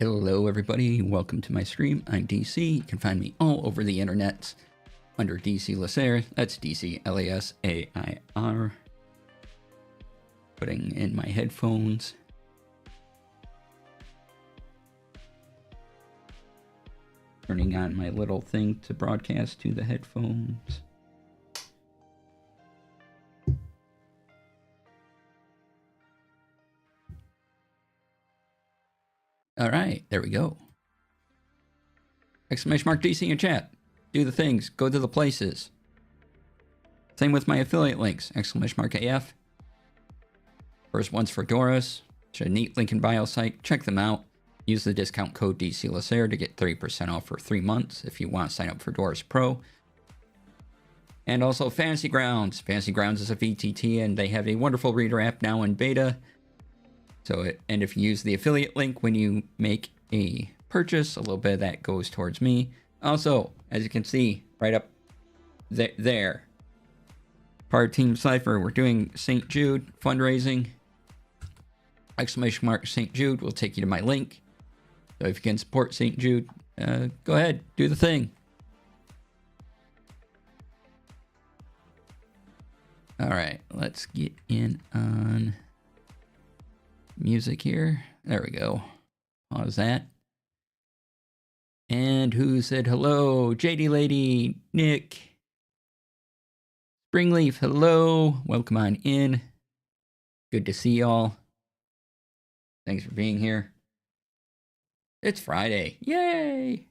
Hello everybody, welcome to my stream. I'm DC. You can find me all over the internet under DC Lasair. That's DC Lasair. Putting in my headphones. Turning on my little thing to broadcast to the headphones. All right, there we go. Exclamation mark DC in chat. Do the things, go to the places. Same with my affiliate links. Exclamation mark AF. First one's for Doris. It's a neat link in bio site. Check them out. Use the discount code DC Lasair to get 30% off for 3 months if you want to sign up for Doris Pro. And also Fantasy Grounds. Fantasy Grounds is a VTT and they have a wonderful reader app now in beta. And if you use the affiliate link when you make a purchase, a little bit of that goes towards me. Also, as you can see, right up there, part of Team Cypher, we're doing St. Jude fundraising. Exclamation mark St. Jude will take you to my link. So if you can support St. Jude, go ahead, do the thing. All right, let's get in on music here. There we go. Pause that. And who said hello? JD Lady, Nick, Springleaf, hello. Welcome on in. Good to see y'all. Thanks for being here. It's Friday. Yay!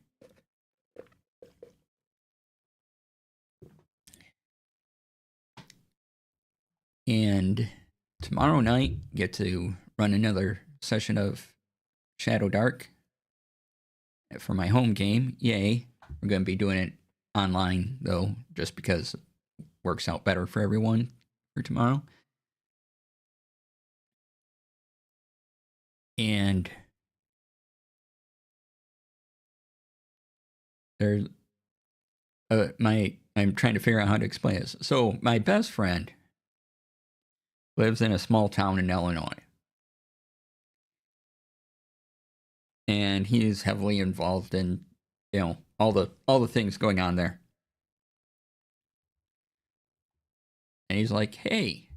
And tomorrow night, get to run another session of Shadow Dark for my home game. Yay. We're going to be doing it online, though, just because it works out better for everyone for tomorrow. And there's I'm trying to figure out how to explain this. So my best friend lives in a small town in Illinois. And he is heavily involved in, all the things going on there. And he's like, hey,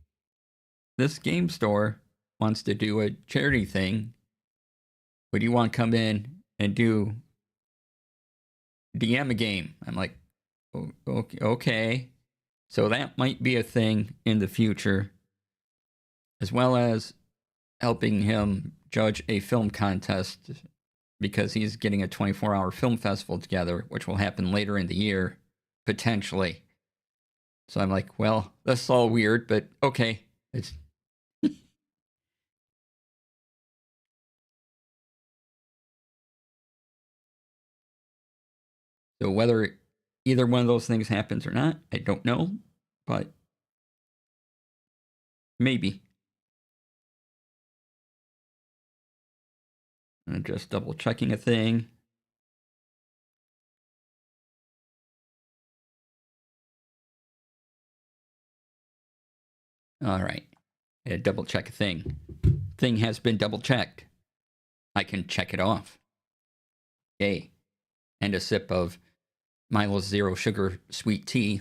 this game store wants to do a charity thing. Would you want to come in and DM a game? I'm like, okay. So that might be a thing in the future, as well as helping him judge a film contest because he's getting a 24-hour film festival together, which will happen later in the year, potentially. So I'm like, well, that's all weird, but okay. It's so whether either one of those things happens or not, I don't know, but maybe. I'm just double checking a thing. All right. Double check a thing. Thing has been double checked. I can check it off. Yay. And a sip of Milo's Zero Sugar Sweet Tea,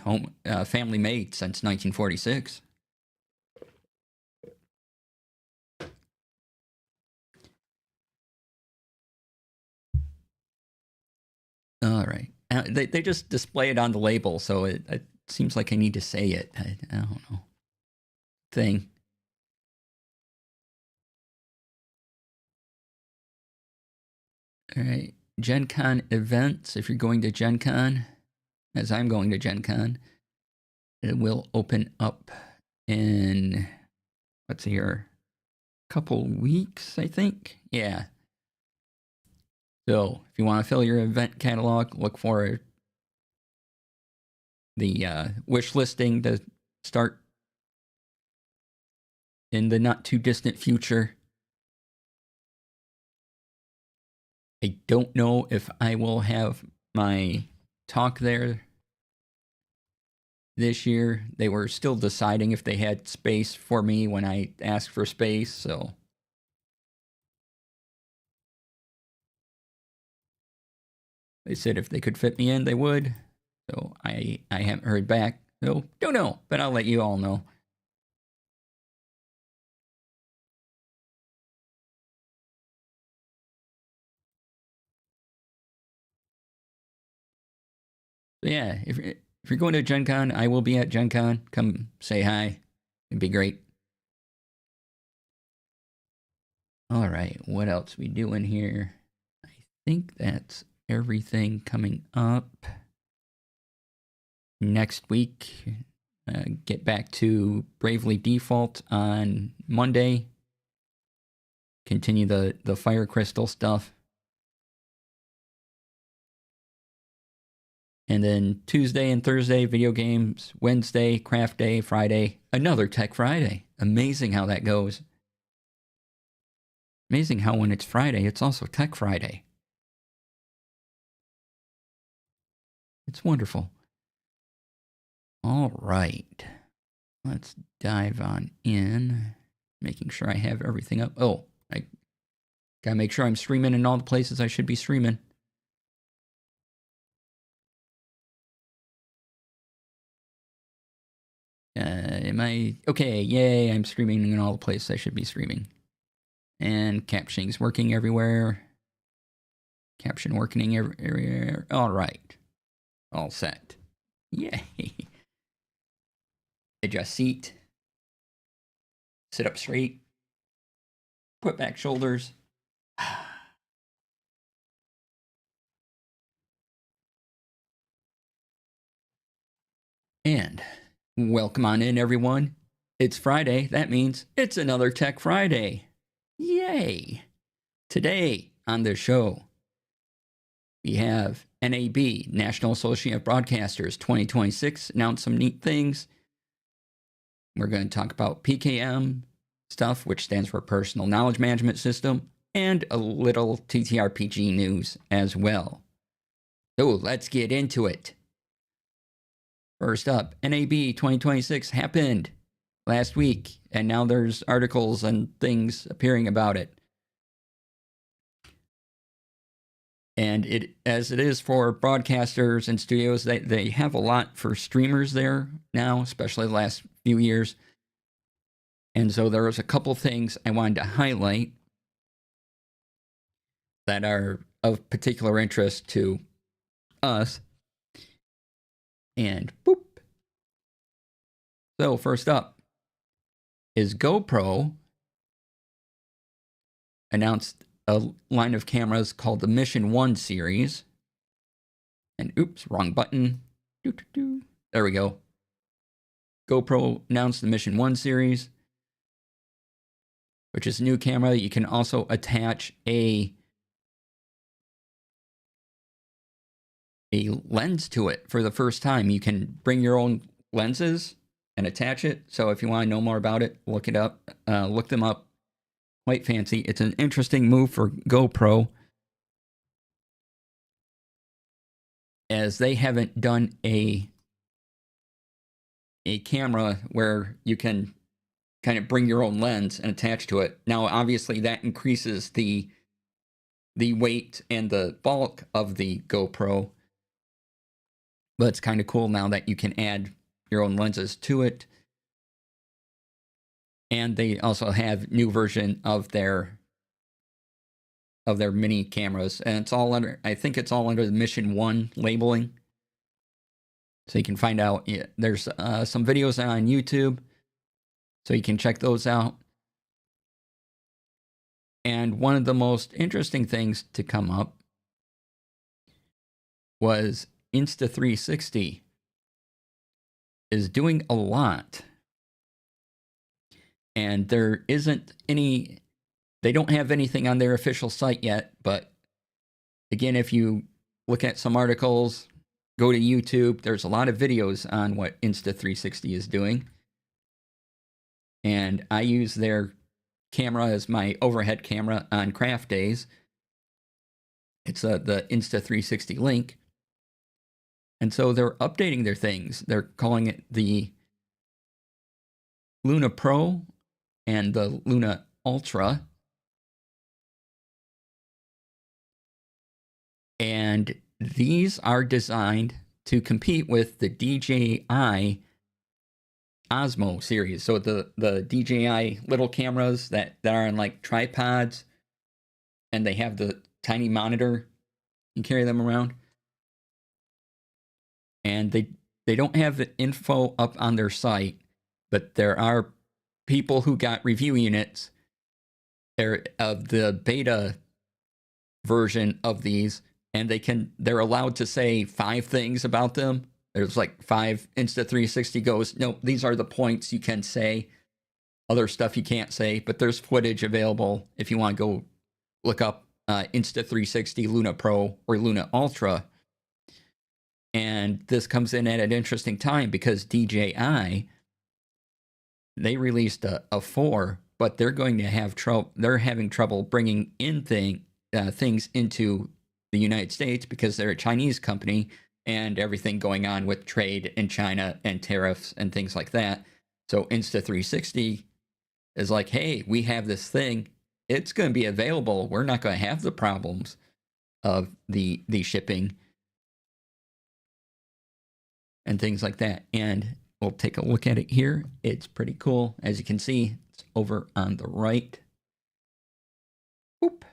family made since 1946. All right. They just display it on the label, so it seems like I need to say it. I don't know. Thing. All right. Gen Con events. If you're going to Gen Con, as I'm going to Gen Con, it will open up in, let's see here, a couple weeks, I think. Yeah. So if you want to fill your event catalog, look for the wish listing to start in the not too distant future. I don't know if I will have my talk there this year. They were still deciding if they had space for me when I asked for space, so They said if they could fit me in, they would. So I haven't heard back. So don't know, but I'll let you all know. So yeah, if you're going to Gen Con, I will be at Gen Con. Come say hi. It'd be great. All right, what else we doing here? I think that's everything coming up. Next week, get back to Bravely Default on Monday. Continue the Fire Crystal stuff. And then Tuesday and Thursday, video games. Wednesday, craft day. Friday, another Tech Friday. Amazing how that goes. Amazing how when it's Friday, it's also Tech Friday. It's wonderful. All right. Let's dive on in. Making sure I have everything up. Oh, I gotta make sure I'm streaming in all the places I should be streaming. Am I... Okay, yay, I'm streaming in all the places I should be streaming. And captioning's working everywhere. Caption working everywhere. All right. All set. Yay. Adjust seat. Sit up straight. Put back shoulders. And welcome on in, everyone. It's Friday. That means it's another Tech Friday. Yay. Today on the show, we have NAB, National Association of Broadcasters 2026, announced some neat things. We're going to talk about PKM stuff, which stands for Personal Knowledge Management System, and a little TTRPG news as well. So let's get into it. First up, NAB 2026 happened last week, and now there's articles and things appearing about it. And it, as it is for broadcasters and studios, they have a lot for streamers there now, especially the last few years. And so there was a couple things I wanted to highlight that are of particular interest to us. And boop. So first up is GoPro announced a line of cameras called the Mission 1 series. And oops, wrong button. There we go. GoPro announced the Mission 1 series, which is a new camera. You can also attach a lens to it for the first time. You can bring your own lenses and attach it. So if you want to know more about it, look it up. Look them up. Quite fancy. It's an interesting move for GoPro, as they haven't done a camera where you can kind of bring your own lens and attach to it. Now, obviously, that increases the weight and the bulk of the GoPro, but it's kind of cool now that you can add your own lenses to it. And they also have new version of their mini cameras, and it's all under, I think it's all under the Mission 1 labeling. So you can find out, there's some videos on YouTube, so you can check those out. And one of the most interesting things to come up was Insta360 is doing a lot. And there isn't any, they don't have anything on their official site yet, but again, if you look at some articles, go to YouTube, there's a lot of videos on what Insta360 is doing. And I use their camera as my overhead camera on craft days. It's the Insta360 link. And so they're updating their things. They're calling it the Luna Pro and the Luna Ultra. And these are designed to compete with the DJI Osmo series. So the DJI little cameras that are on like tripods, and they have the tiny monitor. You carry them around. And they don't have the info up on their site, but there are people who got review units there of the beta version of these, and they're allowed to say 5 things about them. There's like 5. Insta360 goes, no, these are the points you can say. Other stuff you can't say, but there's footage available if you want to go look up Insta360 Luna Pro or Luna Ultra. And this comes in at an interesting time because DJI, they released a 4, but they're going to have trouble. They're having trouble bringing in things into the United States because they're a Chinese company, and everything going on with trade in China and tariffs and things like that. So Insta360 is like, hey, we have this thing. It's going to be available. We're not going to have the problems of the shipping and things like that. And we'll take a look at it here. It's pretty cool. As you can see, it's over on the right. Whoop.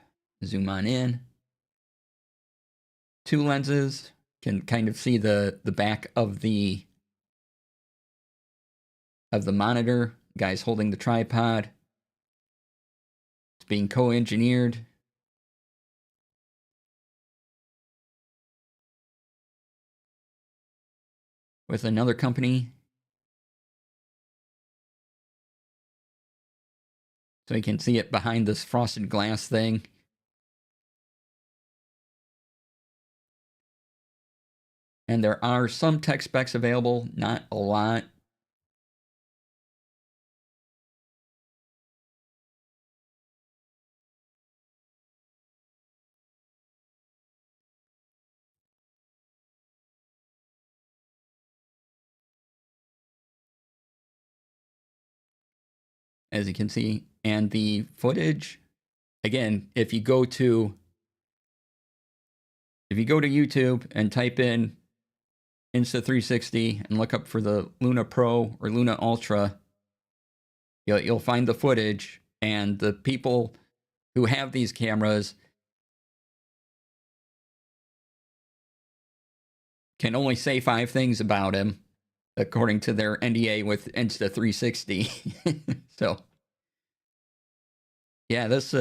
Zoom on in. 2 lenses. Can kind of see the back of the monitor. Guy's holding the tripod. It's being co-engineered. With another company. So you can see it behind this frosted glass thing. And there are some tech specs available, not a lot. As you can see, and the footage, again, if you go to YouTube and type in Insta360 and look up for the Luna Pro or Luna Ultra, you'll find the footage, and the people who have these cameras can only say 5 things about him according to their NDA with Insta360. So yeah, this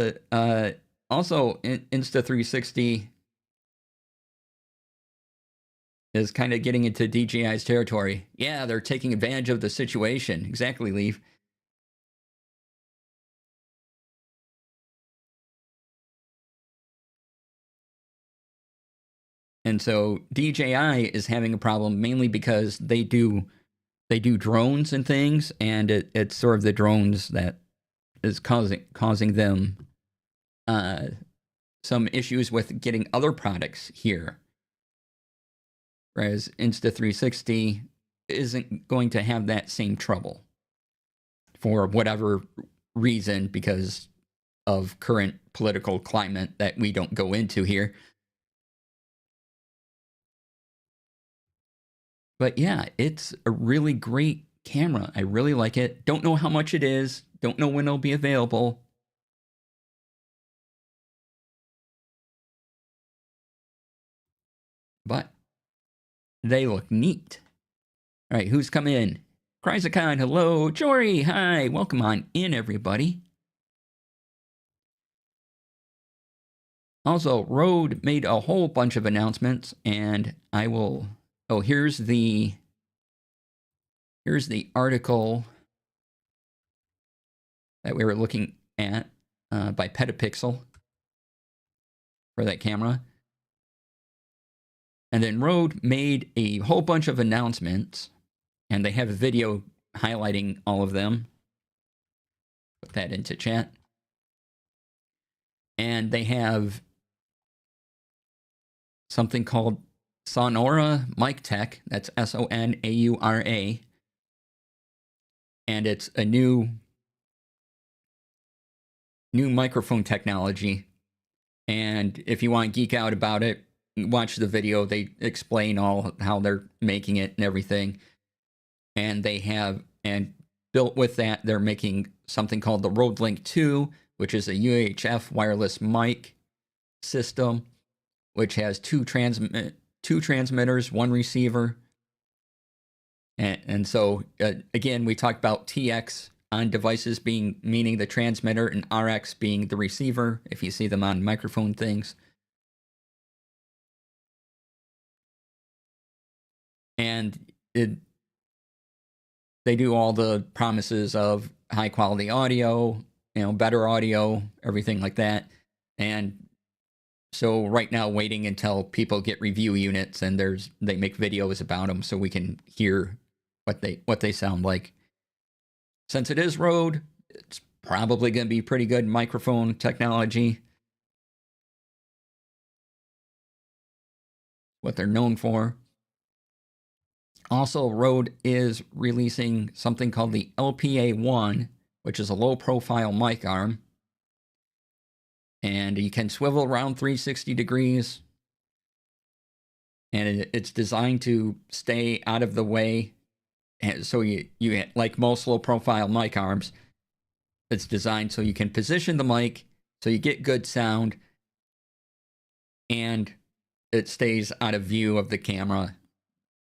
also Insta360 is kind of getting into DJI's territory. Yeah, they're taking advantage of the situation. Exactly, Leaf. And so DJI is having a problem mainly because they do drones and things, and it's sort of the drones that is causing them some issues with getting other products here. Whereas Insta360 isn't going to have that same trouble for whatever reason, because of current political climate that we don't go into here. But yeah, it's a really great camera. I really like it. Don't know how much it is. Don't know when it'll be available. But they look neat. All right, who's come in? Kryzakon, hello. Jory, hi. Welcome on in, everybody. Also, Rode made a whole bunch of announcements, and I will... Oh, here's the article that we were looking at by Petapixel for that camera. And then Rode made a whole bunch of announcements, and they have a video highlighting all of them. Put that into chat. And they have something called Sonora Mic Tech. That's Sonaura. And it's a new microphone technology. And if you want to geek out about it, watch the video, they explain all how they're making it and everything. And they have, and built with that, they're making something called the Rode Link 2, which is a UHF wireless mic system, which has two transmitters, one receiver. And so, again, we talked about TX on devices being meaning the transmitter and RX being the receiver, if you see them on microphone things. And they do all the promises of high quality audio, better audio, everything like that. And so right now, waiting until people get review units and they make videos about them so we can hear what they sound like. Since it is Rode, it's probably going to be pretty good microphone technology. What they're known for. Also, Rode is releasing something called the LPA1, which is a low-profile mic arm. And you can swivel around 360 degrees. And it's designed to stay out of the way. And so you like most low-profile mic arms, it's designed so you can position the mic so you get good sound. And it stays out of view of the camera.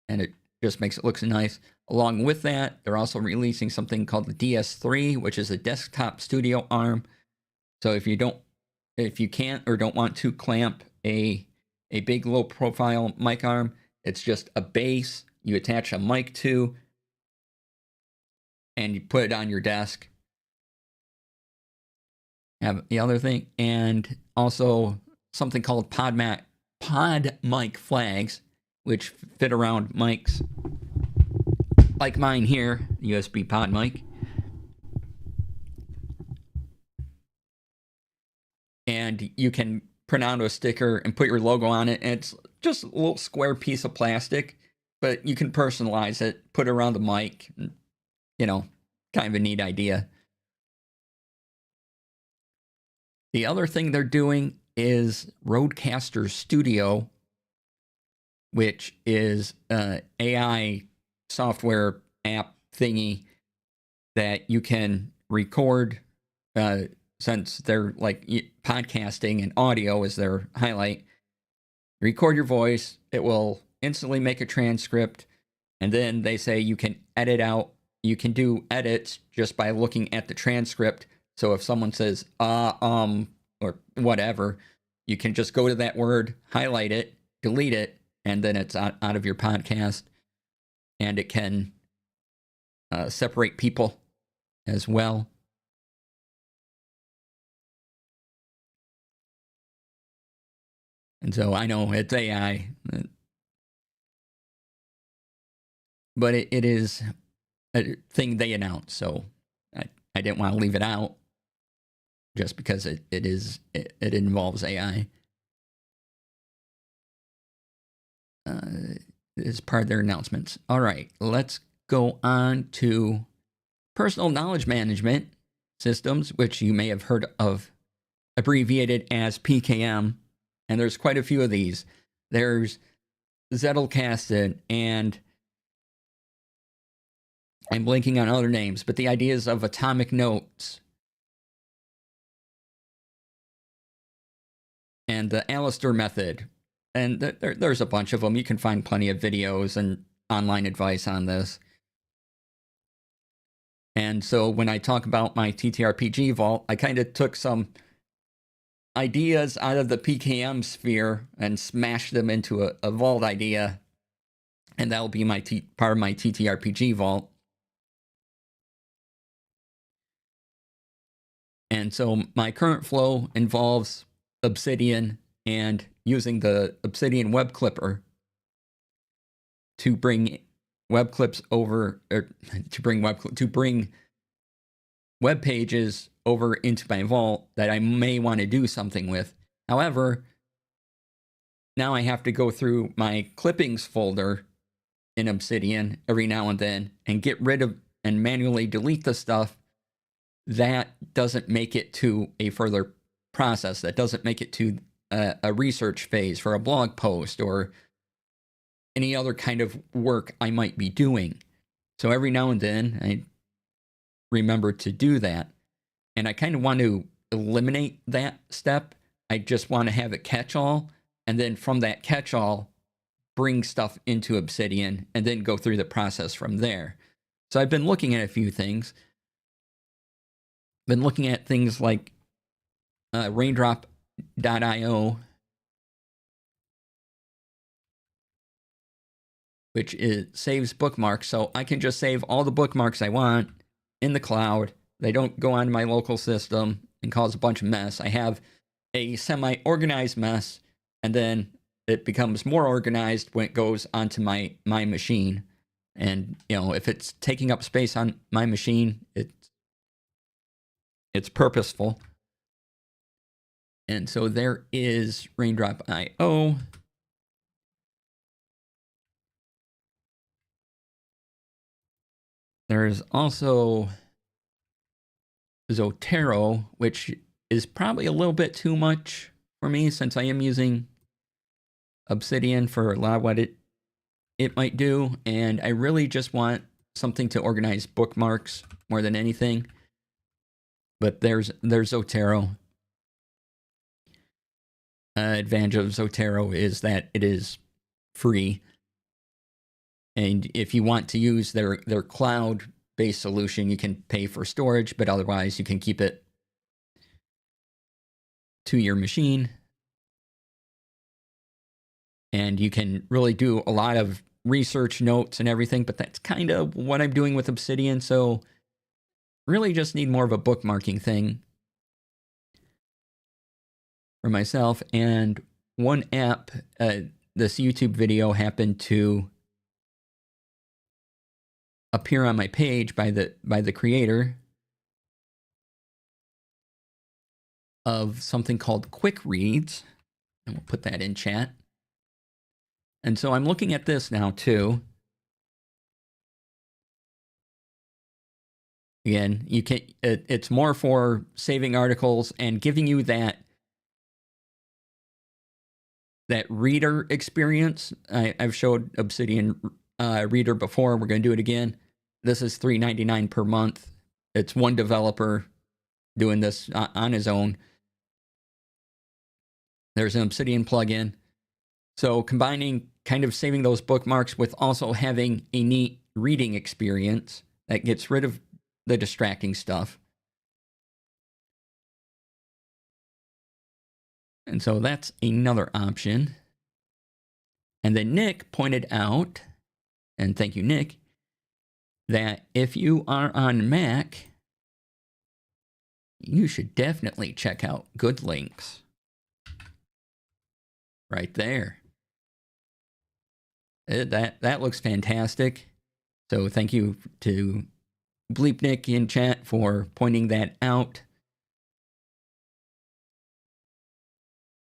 And it just makes it look nice. Along with that, they're also releasing something called the DS3, which is a desktop studio arm. So if you can't or don't want to clamp a big low profile mic arm, it's just a base you attach a mic to and you put it on your desk. Have the other thing, and also something called pod mic flags, which fit around mics like mine here, USB pod mic. And you can print out a sticker and put your logo on it. And it's just a little square piece of plastic, but you can personalize it, put it around the mic. Kind of a neat idea. The other thing they're doing is Rodecaster Studio, which is an AI software app thingy that you can record, since they're like podcasting and audio is their highlight. Record your voice, it will instantly make a transcript, and then they say you can edit out. You can do edits just by looking at the transcript. So if someone says, or whatever, you can just go to that word, highlight it, delete it, and then it's out of your podcast. And it can separate people as well. And so I know it's AI, but it is a thing they announced. So I didn't want to leave it out just because it involves AI. Is part of their announcements. All right, let's go on to personal knowledge management systems, which you may have heard of, abbreviated as PKM. And there's quite a few of these. There's Zettelkasten, and I'm blanking on other names, but the ideas of atomic notes and the Alistair method. And there's a bunch of them. You can find plenty of videos and online advice on this. And so when I talk about my TTRPG vault, I kind of took some ideas out of the PKM sphere and smashed them into a vault idea. And that will be my part of my TTRPG vault. And so my current flow involves Obsidian and using the Obsidian web clipper to bring web clips over, or to bring web pages over into my vault that I may want to do something with. However, now I have to go through my clippings folder in Obsidian every now and then and get rid of and manually delete the stuff that doesn't make it to a further process, that doesn't make it to a research phase for a blog post or any other kind of work I might be doing. So every now and then I remember to do that. And I kind of want to eliminate that step. I just want to have it catch all. And then from that catch all, bring stuff into Obsidian and then go through the process from there. So I've been looking at a few things. Been looking at things like raindrop.io, which saves bookmarks. So I can just save all the bookmarks I want in the cloud. They don't go onto my local system and cause a bunch of mess. I have a semi-organized mess, and then it becomes more organized when it goes onto my machine. And, you know, if it's taking up space on my machine, it's purposeful. And so there is raindrop.io. There's also Zotero, which is probably a little bit too much for me since I am using Obsidian for a lot of what it might do. And I really just want something to organize bookmarks more than anything. But there's Zotero. Advantage of Zotero is that it is free. And if you want to use their cloud-based solution, you can pay for storage, but otherwise you can keep it to your machine. And you can really do a lot of research notes and everything, but that's kind of what I'm doing with Obsidian, so really just need more of a bookmarking thing for myself. And one app, this YouTube video happened to appear on my page by the creator of something called Quick Reads, and we'll put that in chat. And so I'm looking at this now too. Again, you can it's more for saving articles and giving you that reader experience. I've showed Obsidian Reader before. We're going to do it again. This is $3.99 per month. It's one developer doing this on his own. There's an Obsidian plugin. So combining kind of saving those bookmarks with also having a neat reading experience that gets rid of the distracting stuff. And so that's another option. And then Nick pointed out, and thank you, Nick, that if you are on Mac, you should definitely check out Good Links. Right there. That looks fantastic. So thank you to Bleep Nick in chat for pointing that out.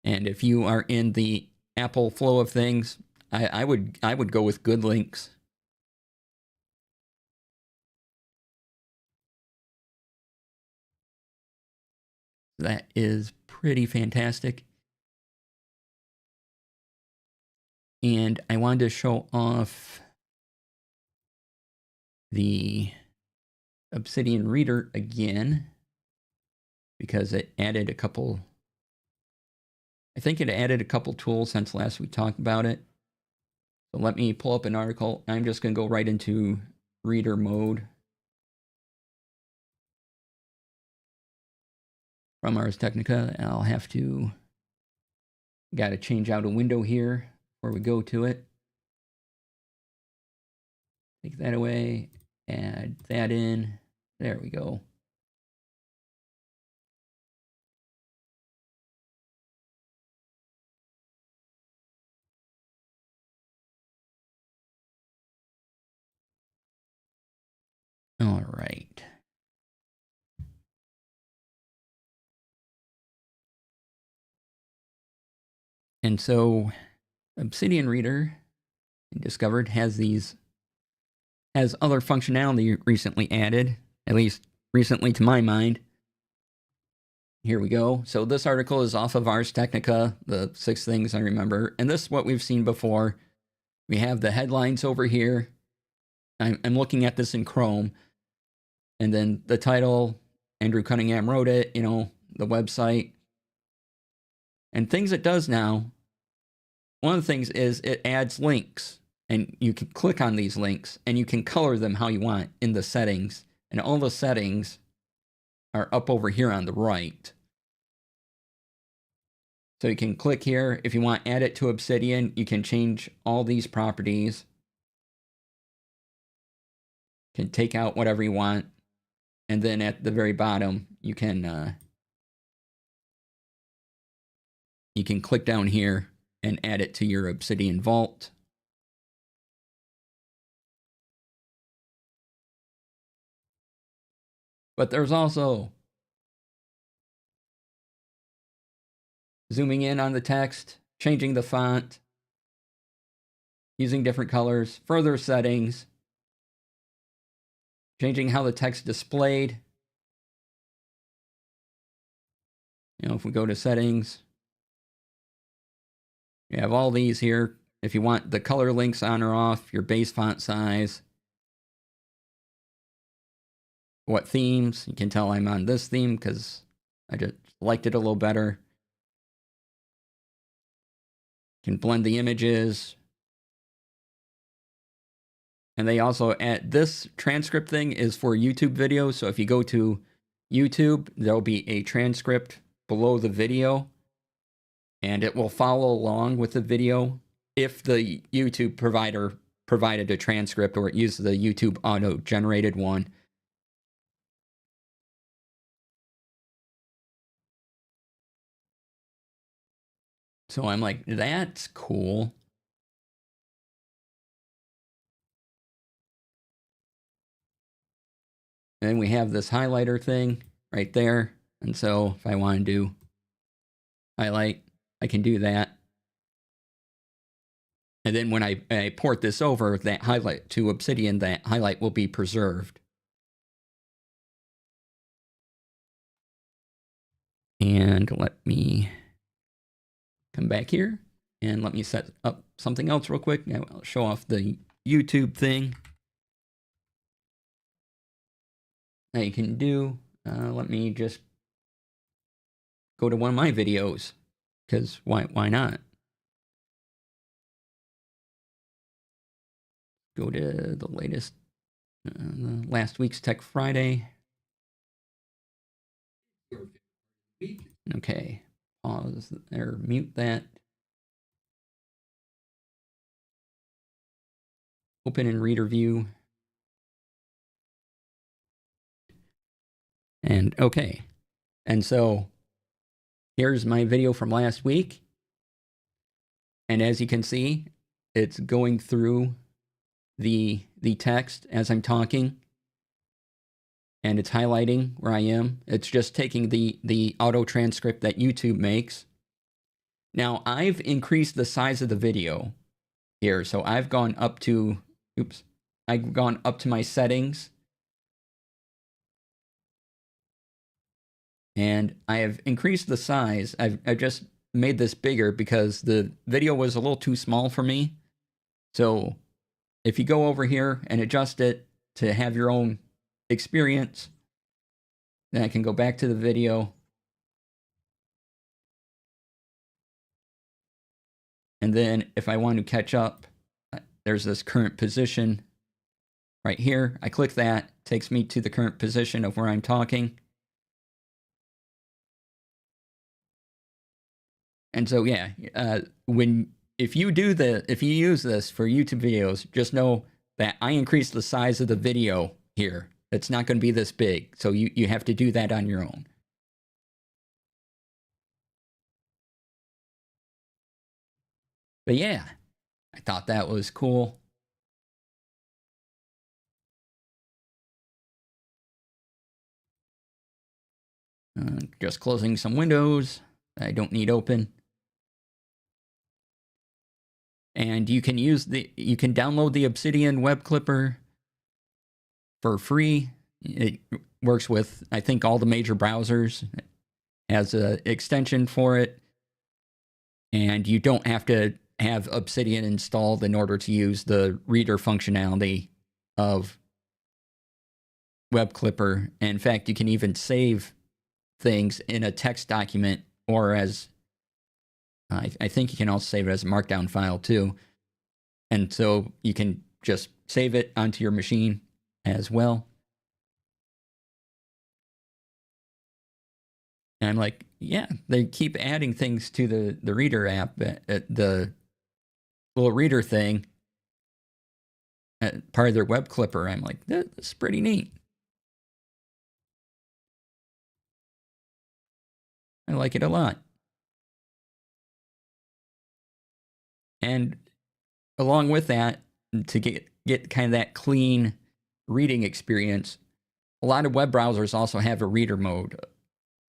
And if you are in the Apple flow of things, I would go with Good Links. That is pretty fantastic. And I wanted to show off the Obsidian Reader again because it added a couple. I think it added a couple tools since last we talked about it. So let me pull up an article. I'm just going to go right into reader mode from Ars Technica. I'll have to, got to change out a window here before we go to it. Take that away, add that in. There we go. All right. And so Obsidian Reader, I discovered, has other functionality recently added, at least recently to my mind. Here we go. So this article is off of Ars Technica, the 6 things I remember. And this is what we've seen before. We have the headlines over here. I'm looking at this in Chrome. And then the title, Andrew Cunningham wrote it, you know, the website. And things it does now, one of the things is it adds links. And you can click on these links and you can color them how you want in the settings. And all the settings are up over here on the right. So you can click here. If you want to add it to Obsidian, you can change all these properties. You can take out whatever you want. And then at the very bottom, you can click down here and add it to your Obsidian vault. But there's also zooming in on the text, changing the font, using different colors, further settings, changing how the text displayed. You know, if we go to settings, you have all these here. If you want the color links on or off, your base font size, what themes. You can tell I'm on this theme because I just liked it a little better. You can blend the images. And they also add, this transcript thing is for YouTube videos. So if you go to YouTube, there'll be a transcript below the video. And it will follow along with the video if the YouTube provider provided a transcript or it used the YouTube auto-generated one. So I'm like, that's cool. And then we have this highlighter thing right there. And so if I want to do highlight, I can do that. And then when I port this over, that highlight to Obsidian, that highlight will be preserved. And let me come back here and let me set up something else real quick. I'll show off the YouTube thing. Now you can do, let me just go to one of my videos, because why not? Go to the latest, last week's Tech Friday. Okay, pause or mute that. Open in reader view. And okay. And so here's my video from last week. And as you can see, it's going through the text as I'm talking. And it's highlighting where I am. It's just taking the auto transcript that YouTube makes. Now I've increased the size of the video here. So I've gone up to, I've gone up to my settings. And I have increased the size. I've just made this bigger because the video was a little too small for me. So if you go over here and adjust it to have your own experience, then I can go back to the video. And then if I want to catch up, there's this current position right here. I click that, takes me to the current position of where I'm talking. And so, yeah, if you use this for YouTube videos, just know that I increased the size of the video here. It's not going to be this big. So you have to do that on your own. But yeah, I thought that was cool. Just closing some windows I don't need open. And you can download the Obsidian web clipper for free. It works with, I think, all the major browsers. has an extension for it, and you don't have to have Obsidian installed in order to use the reader functionality of Web Clipper. In fact, you can even save things in a text document, or as I think you can also save it as a markdown file too. And so you can just save it onto your machine as well. And I'm like, yeah, they keep adding things to the reader app, the little reader thing, part of their web clipper. I'm like, this is pretty neat. I like it a lot. And along with that, to get kind of that clean reading experience, a lot of web browsers also have a reader mode.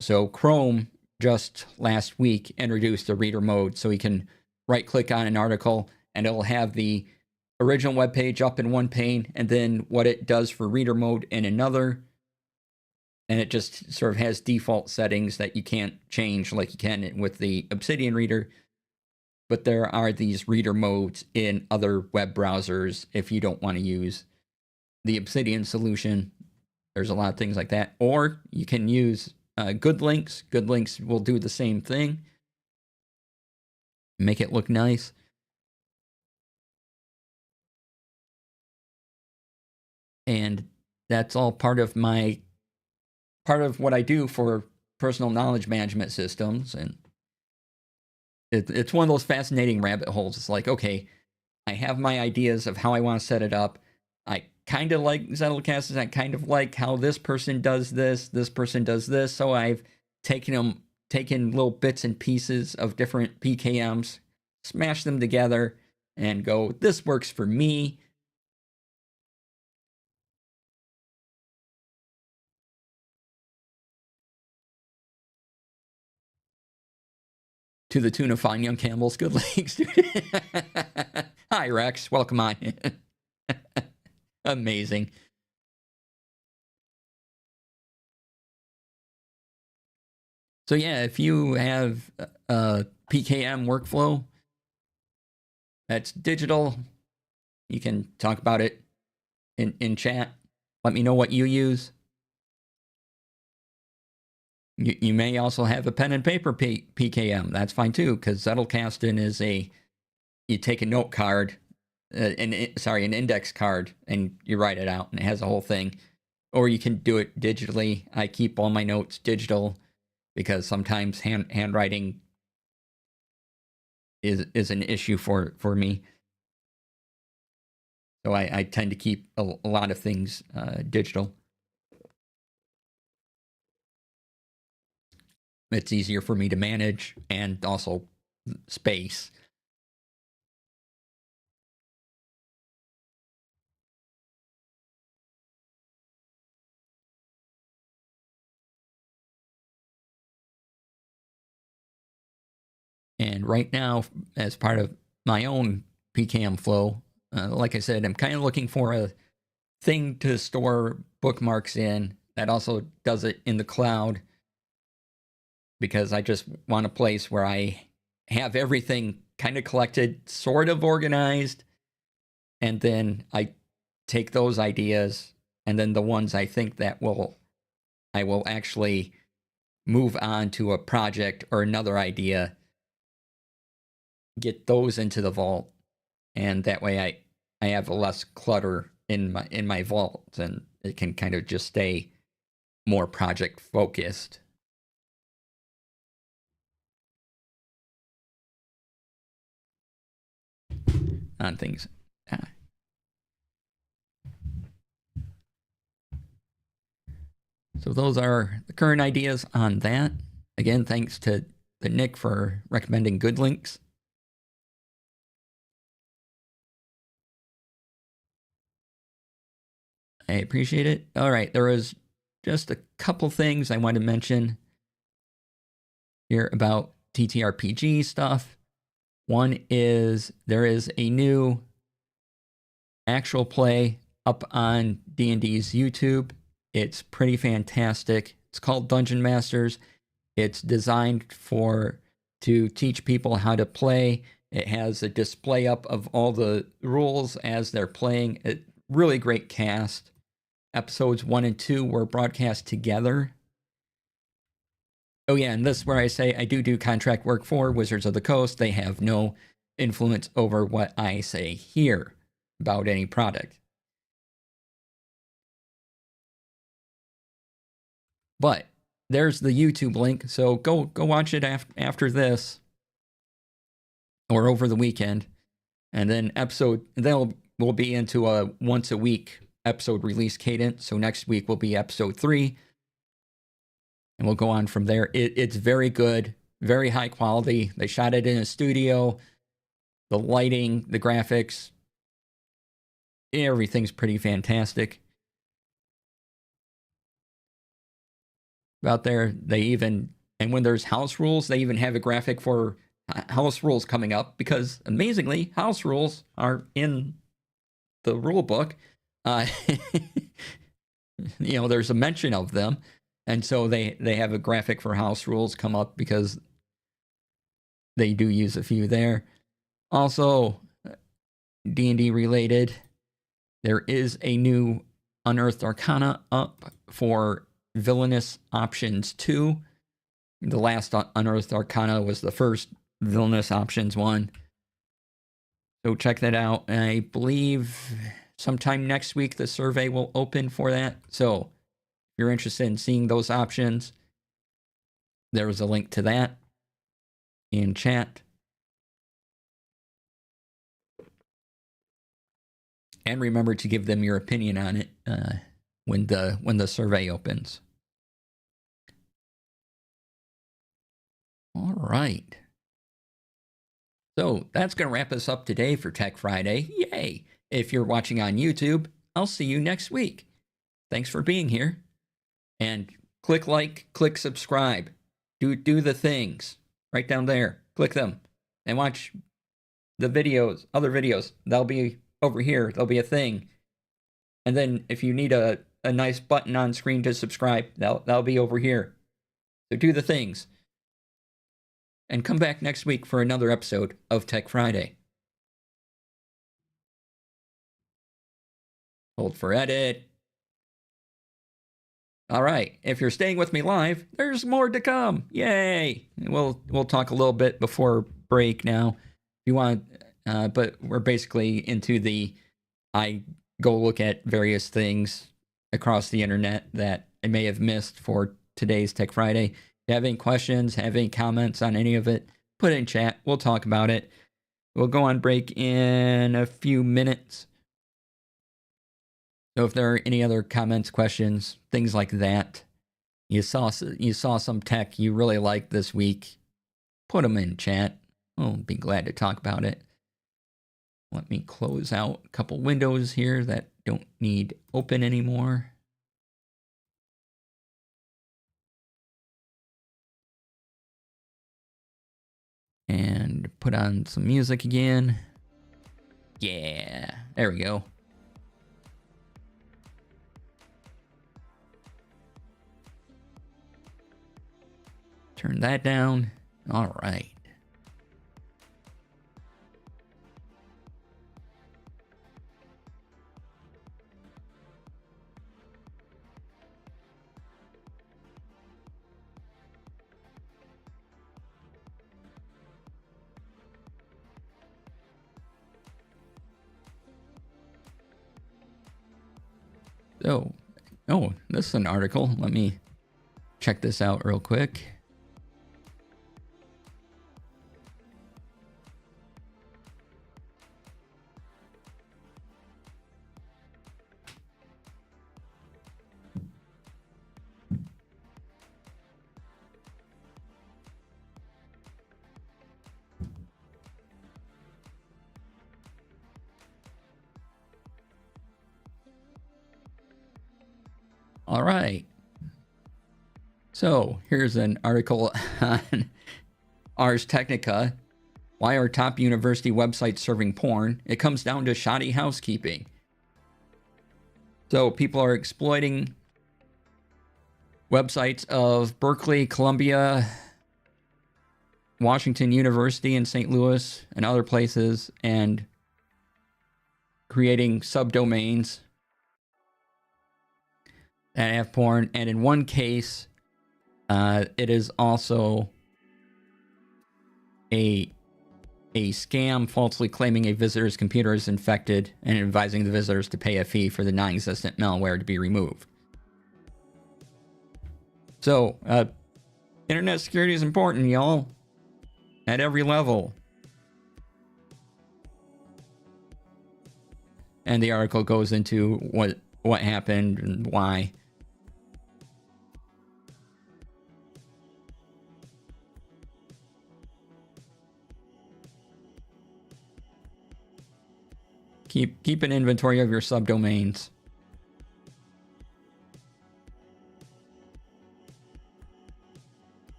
So Chrome just last week introduced a reader mode, so you can right click on an article and it'll have the original web page up in one pane, and then what it does for reader mode in another. And it just sort of has default settings that you can't change like you can with the Obsidian reader. But there are these reader modes in other web browsers if you don't want to use the Obsidian solution. There's a lot of things like that. Or you can use Good Links. Good Links will do the same thing. Make it look nice. And that's all part of what I do for personal knowledge management systems. And it's one of those fascinating rabbit holes. It's like, okay, I have my ideas of how I want to set it up. I kind of like Zettelkasten. I kind of like how this person does this person does this. So I've taken little bits and pieces of different PKMs, smash them together, and go, this works for me. To the tune of Fine Young Campbell's Good Links. Hi, Rex. Welcome on. Amazing. So yeah, if you have a PKM workflow that's digital, you can talk about it in chat. Let me know what you use. You may also have a pen and paper PKM. That's fine too, because Zettelkasten is you take a note card, an index card, and you write it out, and it has a whole thing. Or you can do it digitally. I keep all my notes digital because sometimes handwriting is an issue for me. So I tend to keep a lot of things digital. It's easier for me to manage, and also space. And right now, as part of my own PKM flow, like I said, I'm kind of looking for a thing to store bookmarks in that also does it in the cloud, because I just want a place where I have everything kind of collected, sort of organized, and then I take those ideas, and then the ones I think that I will actually move on to a project or another idea, get those into the vault, and that way I have less clutter in my vault, and it can kind of just stay more project focused on things. So those are the current ideas on that. Again, thanks to Nick for recommending Good Links. I appreciate it. All right, there was just a couple things I wanted to mention here about TTRPG stuff. One is there is a new actual play up on D&D's YouTube. It's pretty fantastic. It's called Dungeon Masters. It's designed to teach people how to play. It has a display up of all the rules as they're playing. Really great cast. Episodes 1 and 2 were broadcast together. Oh yeah, and this is where I say I do contract work for Wizards of the Coast. They have no influence over what I say here about any product. But there's the YouTube link, so go watch it after this or over the weekend, and then we'll be into a once a week episode release cadence. So next week will be episode 3, and we'll go on from there. It's very good, very high quality. They shot it in a studio. The lighting, the graphics, everything's pretty fantastic. Out there, and when there's house rules, they even have a graphic for house rules coming up, because amazingly, house rules are in the rule book. There's a mention of them, and so they have a graphic for house rules come up because they do use a few there. Also, D&D related, there is a new Unearthed Arcana up for Villainous Options 2. The last Unearthed Arcana was the first Villainous Options one. So check that out. I believe sometime next week the survey will open for that. So if you're interested in seeing those options, there's a link to that in chat. And remember to give them your opinion on it when the survey opens. All right. So that's going to wrap us up today for Tech Friday. Yay! If you're watching on YouTube, I'll see you next week. Thanks for being here. And click like, click subscribe. Do the things right down there. Click them and watch the videos, other videos. They'll be over here. There'll be a thing. And then if you need a nice button on screen to subscribe, that'll be over here. So do the things. And come back next week for another episode of Tech Friday. Hold for edit. All right, if you're staying with me live, there's more to come. Yay! We'll talk a little bit before break now. If you want, but we're basically into I go look at various things across the internet that I may have missed for today's Tech Friday. If you have any questions, have any comments on any of it, put it in chat. We'll talk about it. We'll go on break in a few minutes. So if there are any other comments, questions, things like that, you saw some tech you really liked this week, put them in chat. We'll be glad to talk about it. Let me close out a couple windows here that don't need open anymore. And put on some music again. Yeah, there we go. Turn that down. All right. So, this is an article. Let me check this out real quick. All right. So here's an article on Ars Technica. Why are top university websites serving porn? It comes down to shoddy housekeeping. So people are exploiting websites of Berkeley, Columbia, Washington University in St. Louis, and other places, and creating subdomains that have porn. And in one case, it is also a scam falsely claiming a visitor's computer is infected and advising the visitors to pay a fee for the non-existent malware to be removed. So, internet security is important, y'all. At every level. And the article goes into what happened and why. Keep an inventory of your subdomains.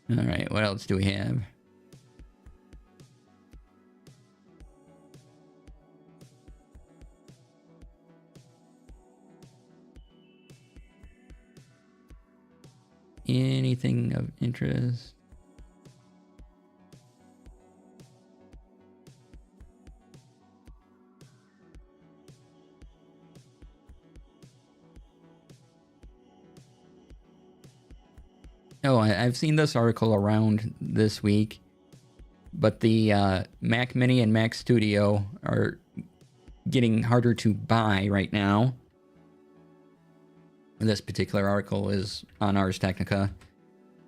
All right, what else do we have? Anything of interest? Oh, I've seen this article around this week, but the Mac Mini and Mac Studio are getting harder to buy right now. This particular article is on Ars Technica,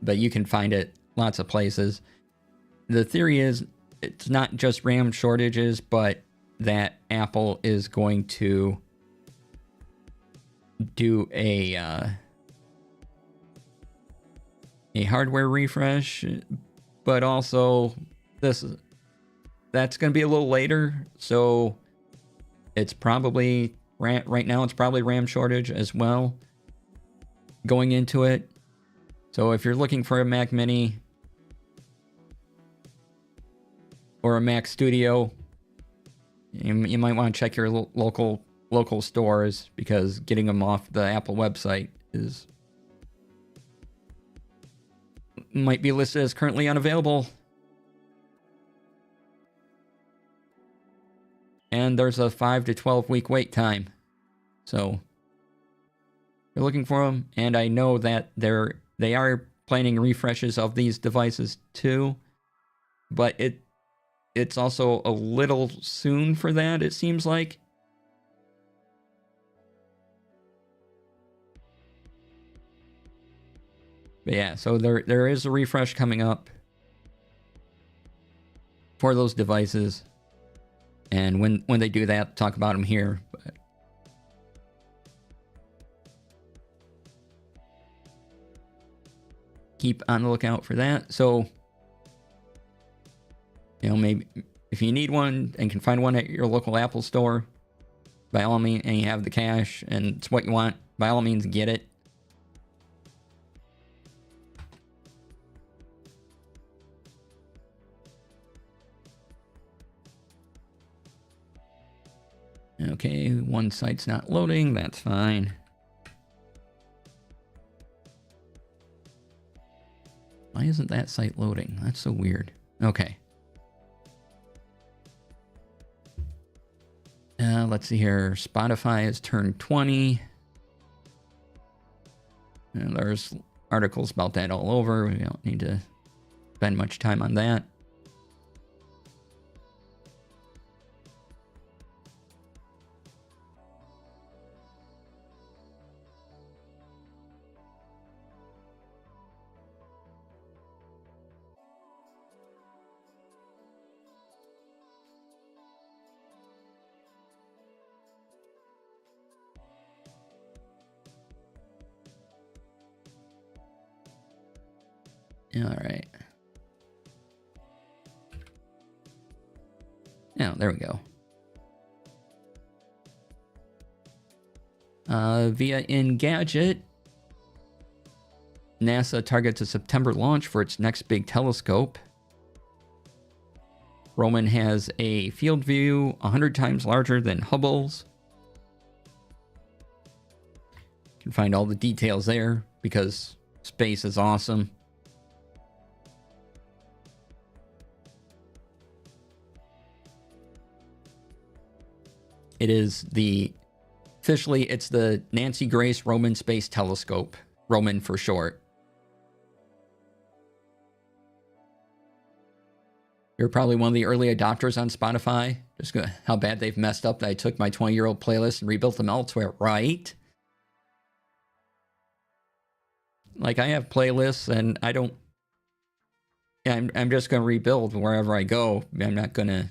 but you can find it lots of places. The theory is it's not just RAM shortages, but that Apple is going to do a hardware refresh, but also that's going to be a little later, so it's probably right now it's probably RAM shortage as well going into it. So if you're looking for a Mac Mini or a Mac Studio, you might want to check your local stores, because getting them off the Apple website might be listed as currently unavailable. And there's a 5 to 12 week wait time. So you're looking for them, and I know that they are planning refreshes of these devices too, but it's also a little soon for that, it seems like. But yeah, so there is a refresh coming up for those devices, and when they do that, talk about them here. But keep on the lookout for that. So, maybe if you need one and can find one at your local Apple store, by all means, and you have the cash and it's what you want, by all means, get it. Okay, one site's not loading, that's fine. Why isn't that site loading? That's so weird. Okay. Let's see here. Spotify has turned 20. And there's articles about that all over. We don't need to spend much time on that. All right. Now, there we go. Via Engadget, NASA targets a September launch for its next big telescope. Roman has a field view 100 times larger than Hubble's. You can find all the details there because space is awesome. It is officially, it's the Nancy Grace Roman Space Telescope. Roman for short. You're probably one of the early adopters on Spotify. Just how bad they've messed up that I took my 20-year-old playlist and rebuilt them elsewhere, right? Like, I have playlists and I don't... Yeah, I'm just going to rebuild wherever I go. I'm not going to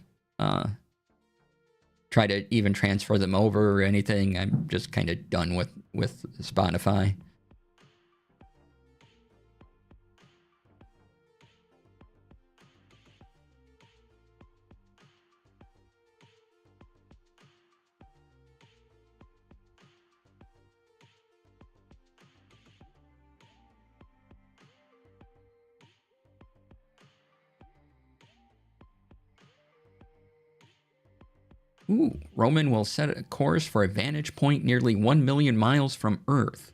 try to even transfer them over or anything. I'm just kind of done with Spotify. Ooh, Roman will set a course for a vantage point nearly 1 million miles from Earth.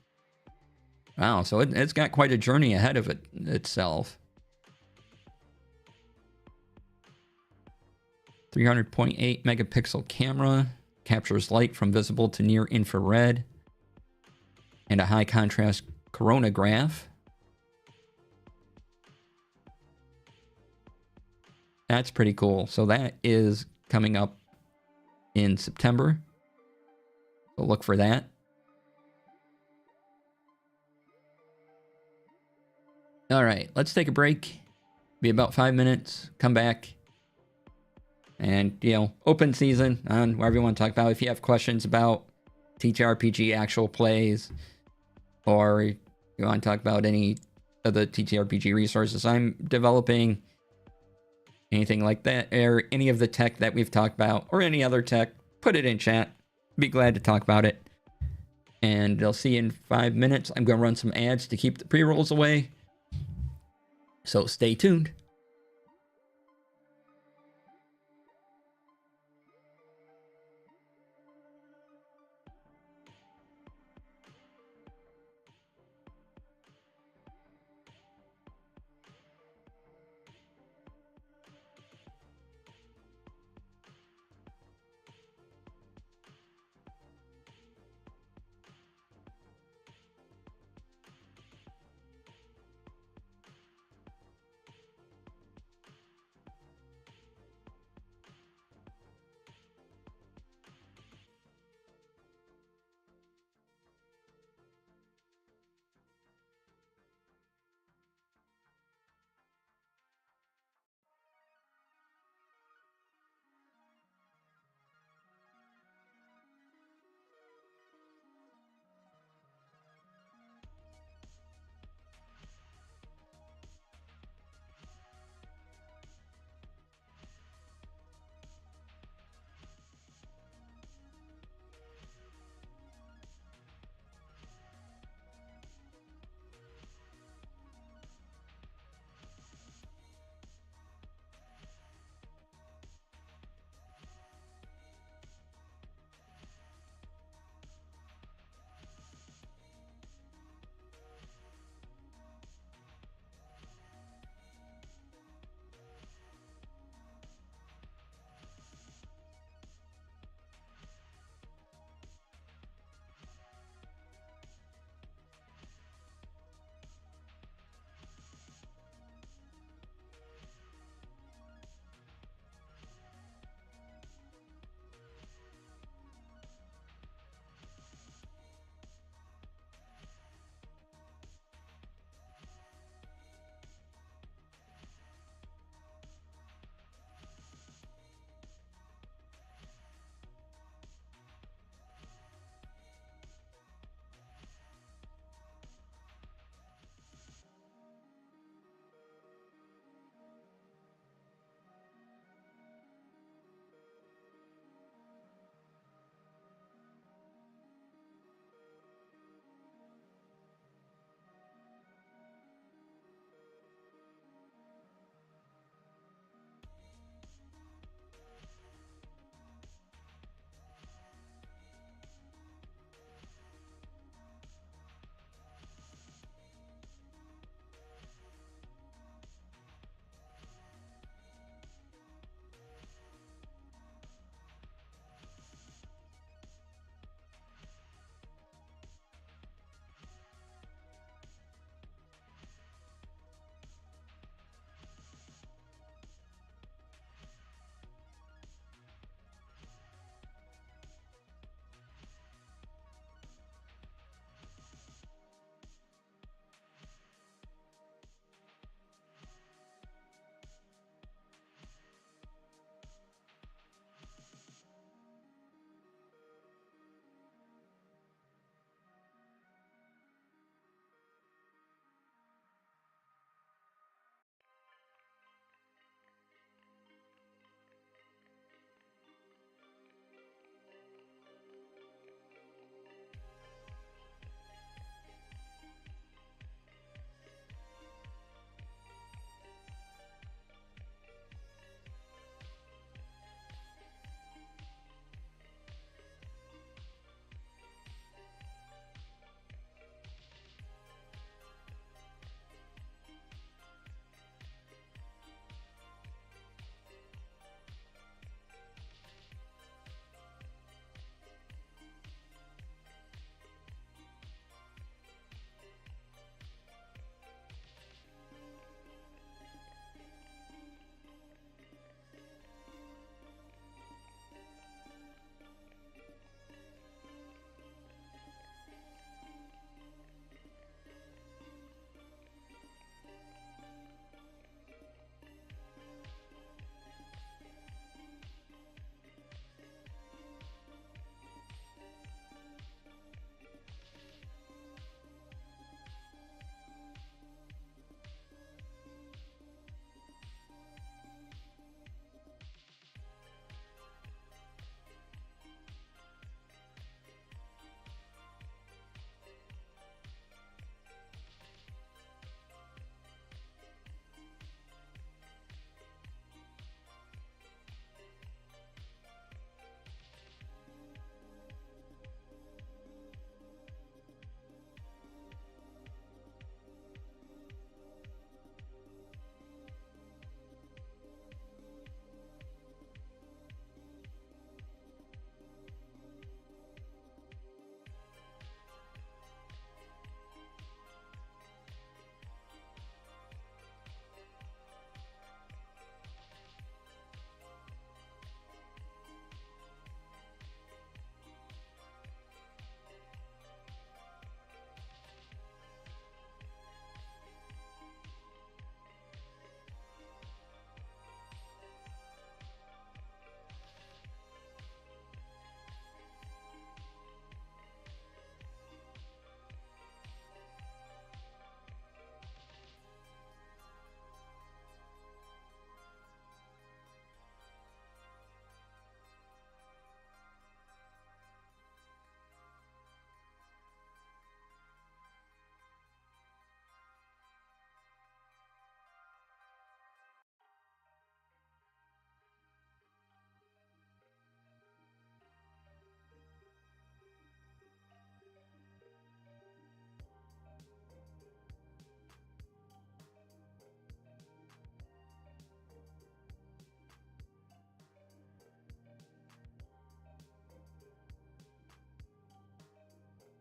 Wow, so it's got quite a journey ahead of itself. 300.8 megapixel camera, captures light from visible to near infrared, and a high contrast coronagraph. That's pretty cool. So that is coming up in September. So look for that. All right, let's take a break. Be about 5 minutes. Come back. And, open season on whatever you want to talk about. If you have questions about TTRPG actual plays, or you want to talk about any of the TTRPG resources I'm developing, anything like that, or any of the tech that we've talked about, or any other tech, put it in chat. Be glad to talk about it. And I'll see you in 5 minutes. I'm going to run some ads to keep the pre-rolls away. So stay tuned.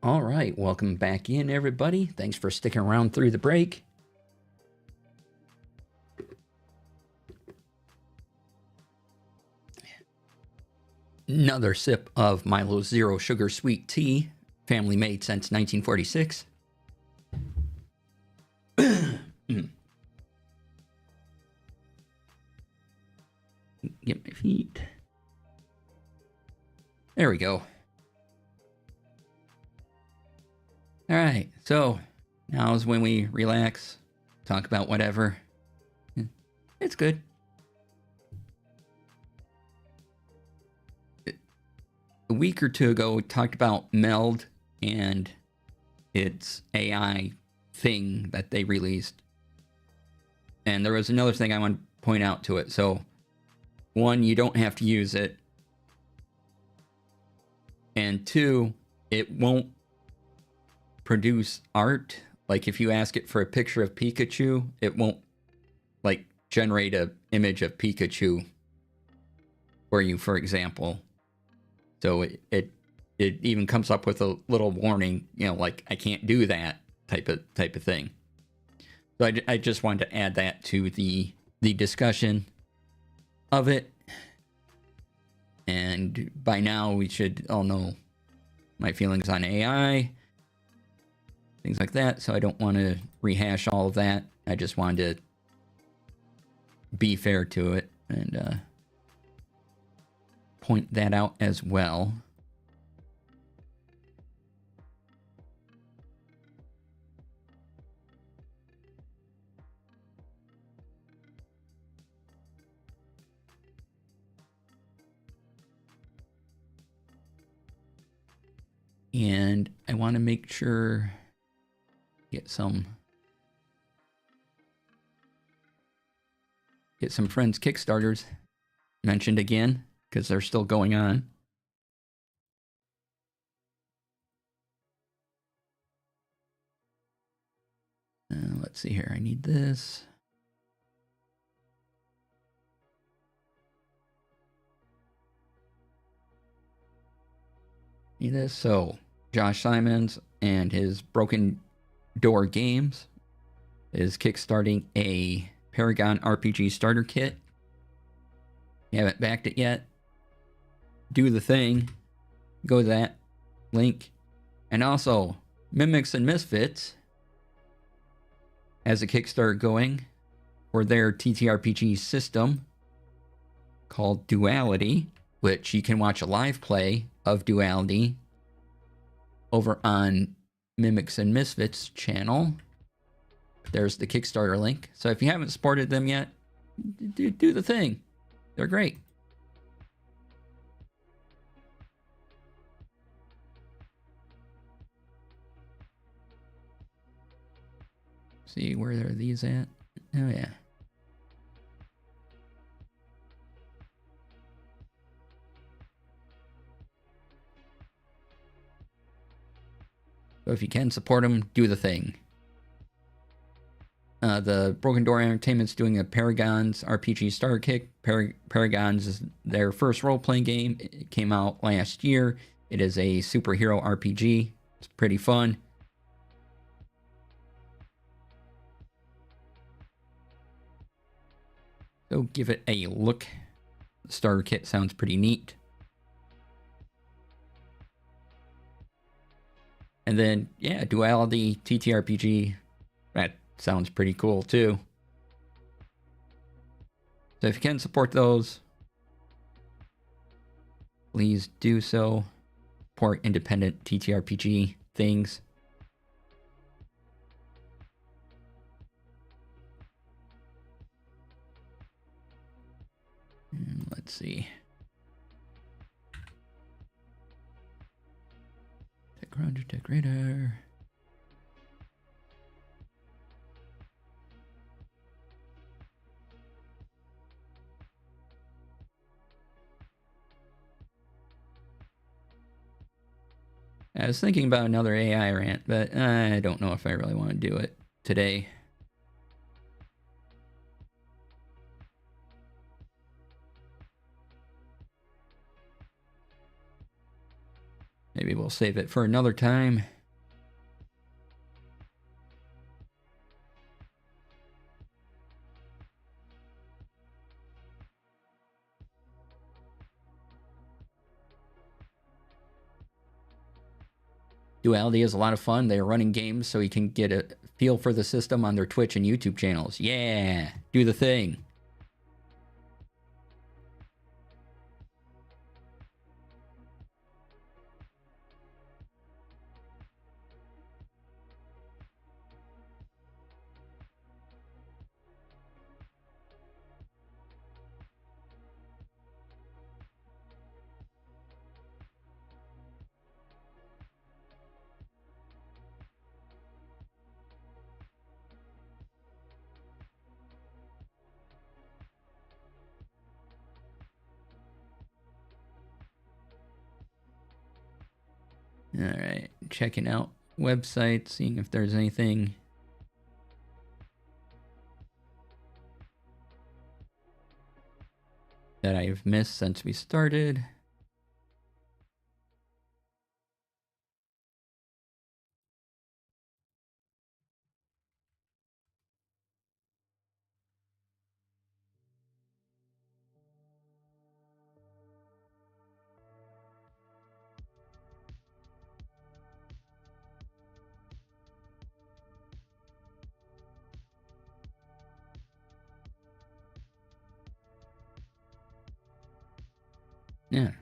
All right, welcome back in, everybody. Thanks for sticking around through the break. Another sip of Milo Zero Sugar Sweet Tea, family made since 1946. Get my feet. There we go. All right, so now is when we relax, talk about whatever. It's good. A week or two ago, we talked about Meld and its AI thing that they released. And there was another thing I want to point out to it. So, one, you don't have to use it. And two, it won't produce art. Like if you ask it for a picture of Pikachu, it won't like generate an image of Pikachu for you, for example. So it even comes up with a little warning, you know, like I can't do that type of thing. So I just wanted to add that to the discussion of it. And by now we should all know my feelings on AI, things like that. So I don't want to rehash all of that. I just wanted to be fair to it and point that out as well. And I want to make sure get some friends Kickstarters mentioned again because they're still going on. Let's see here. I need this. Need this. So Josh Simons and his Broken Door Games is kickstarting a Paragon RPG starter kit. You haven't backed it yet? Do the thing. Go to that link. And also, Mimics and Misfits has a Kickstarter going for their TTRPG system called Duality, which you can watch a live play of Duality over on Mimics and Misfits channel. There's the Kickstarter link. So if you haven't supported them yet, do the thing. They're great. See, where are these at? Oh, yeah. So if you can support them, do the thing. The Broken Door Entertainment's doing a Paragons RPG starter kit. Paragons is their first role-playing game. It came out last year. It is a superhero RPG. It's pretty fun. So give it a look. The starter kit sounds pretty neat. And then, yeah, Duality TTRPG. That sounds pretty cool too. So if you can support those, please do so. Support independent TTRPG things. And let's see. Tech Radar. I was thinking about another AI rant, but I don't know if I really want to do it today. Maybe we'll save it for another time. Duality is a lot of fun. They are running games so you can get a feel for the system on their Twitch and YouTube channels. Yeah, do the thing. All right, checking out websites, seeing if there's anything that I've missed since we started. Yeah.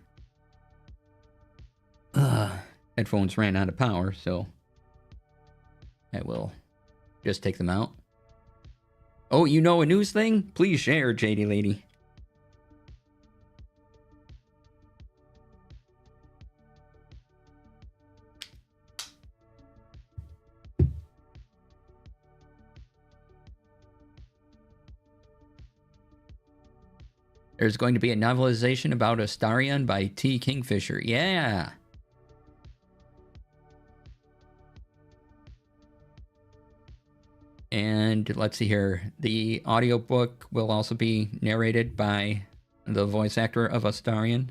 Headphones ran out of power, so I will just take them out. Oh, you know a news thing? Please share, JD Lady. There's going to be a novelization about Astarion by T. Kingfisher. Yeah. And let's see here. The audiobook will also be narrated by the voice actor of Astarion,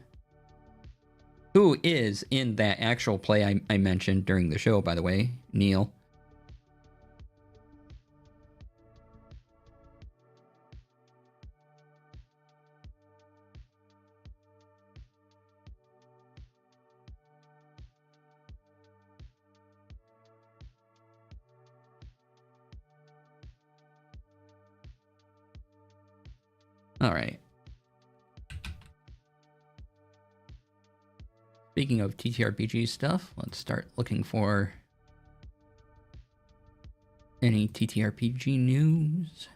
who is in that actual play I mentioned during the show, by the way, Neil. All right. Speaking of TTRPG stuff, let's start looking for any TTRPG news.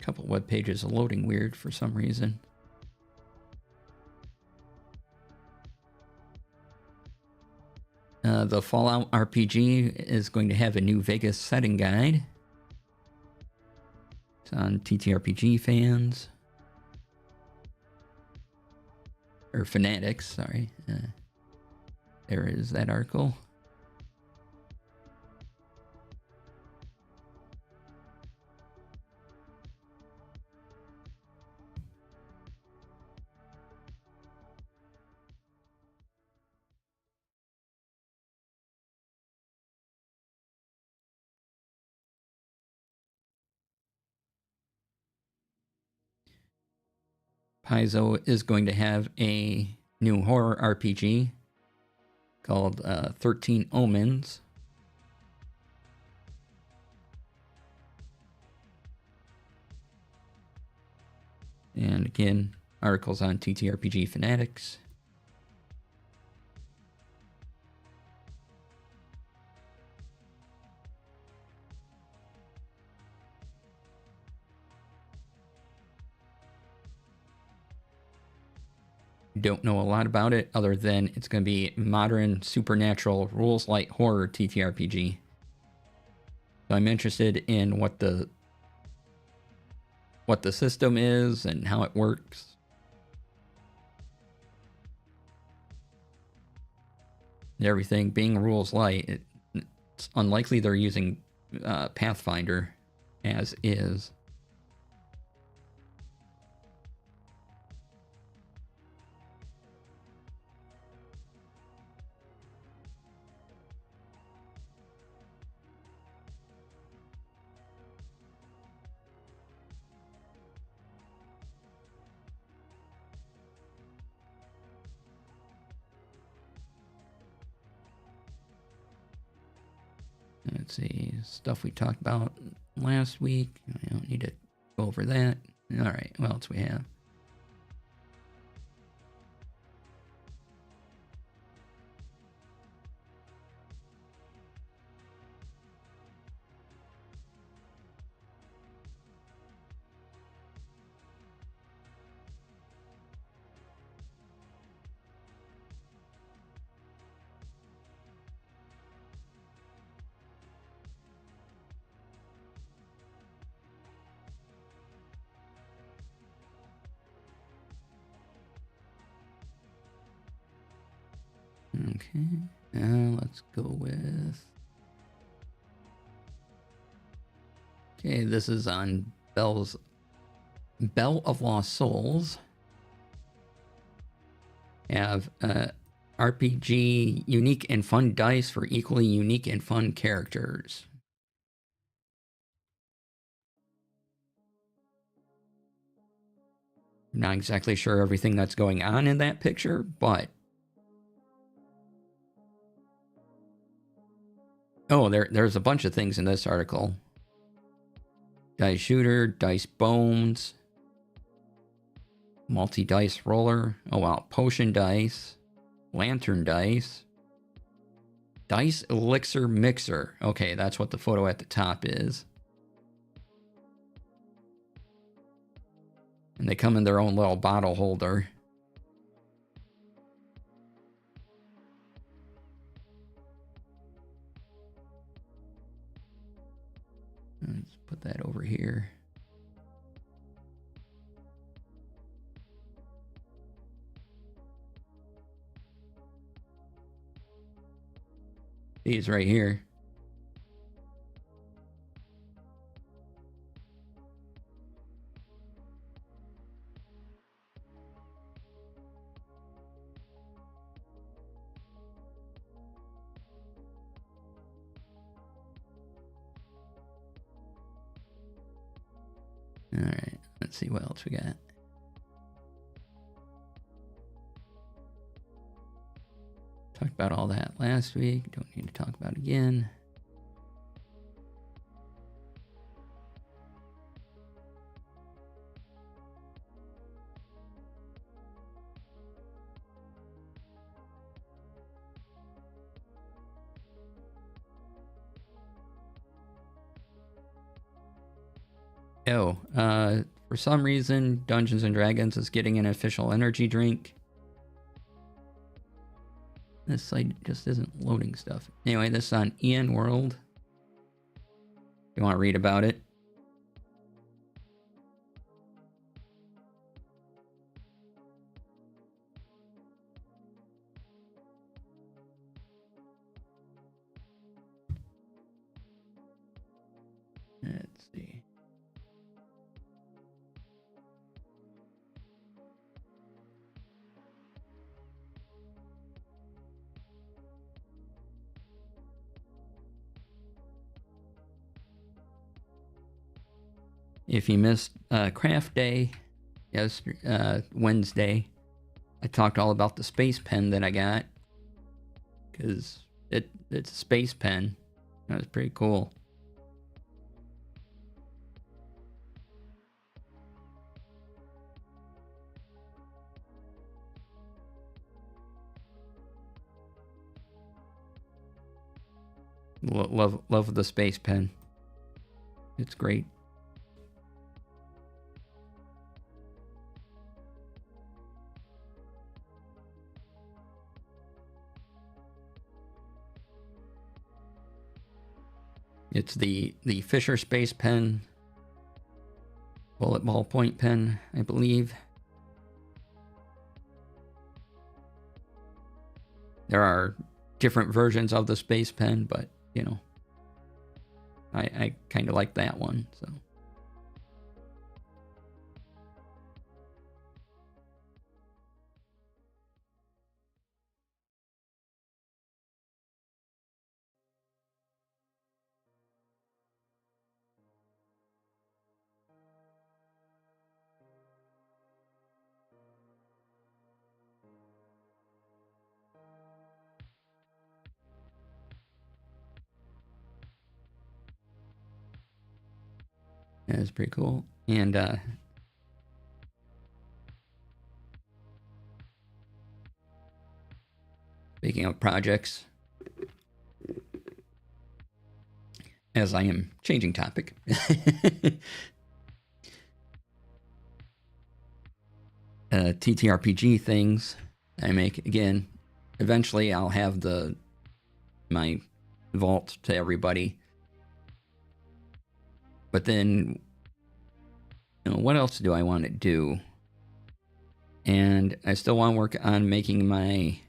Couple web pages are loading weird for some reason. The Fallout RPG is going to have a new Vegas setting guide. It's on TTRPG fans. Or fanatics, sorry. There is that article. Paizo is going to have a new horror RPG called 13 Omens. And again, articles on TTRPG fanatics. Don't know a lot about it other than it's going to be modern supernatural rules light horror TTRPG. So I'm interested in what the what the system is and how it works. Everything being rules light, it's unlikely they're using Pathfinder as is. Let's see, stuff we talked about last week. I don't need to go over that. All right, what else we have? Okay, let's go with... Okay, this is on Bell of Lost Souls. Have RPG unique and fun dice for equally unique and fun characters. I'm not exactly sure everything that's going on in that picture, but... Oh, there's a bunch of things in this article. Dice shooter, dice bones, multi-dice roller. Oh wow, potion dice, lantern dice, dice elixir mixer. Okay, that's what the photo at the top is. And they come in their own little bottle holder. Let's put that over here. These right here. All right, let's see what else we got. Talked about all that last week. Don't need to talk about it again. Oh, for some reason, Dungeons and Dragons is getting an official energy drink. This site just isn't loading stuff. Anyway, this is on Ian World. If you want to read about it. Let's see. If you missed Craft Day, Wednesday, I talked all about the space pen that I got. Because it's a space pen. That was pretty cool. Love the space pen. It's great. It's the Fisher space pen, bullet ballpoint pen, I believe. There are different versions of the space pen, but you know, I kind of like that one, so. Yeah, it's pretty cool. And speaking of projects, as I am changing topic, TTRPG things I make. Again, eventually I'll have my vault to everybody. But then, you know, what else do I want to do? And I still want to work on making my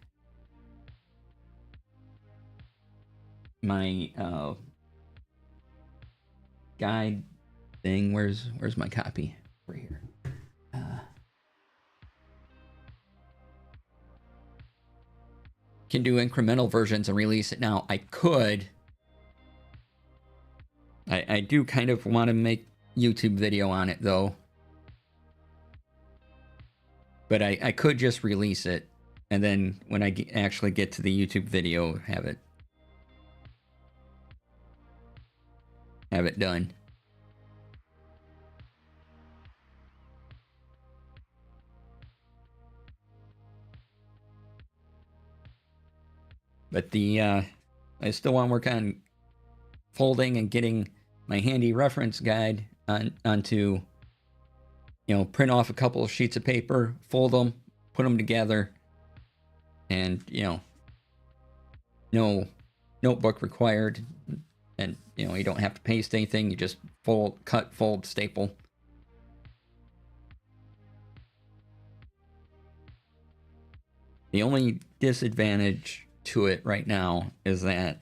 guide thing. Where's my copy? Over here. Can do incremental versions and release it now. I could. I do kind of want to make YouTube video on it though. But I could just release it, and then when I actually get to the YouTube video, have it done. But I still want to work on folding and getting my handy reference guide onto, you know, print off a couple of sheets of paper, fold them, put them together, and, you know, no notebook required, and, you know, you don't have to paste anything, you just fold, cut, fold, staple. The only disadvantage to it right now is that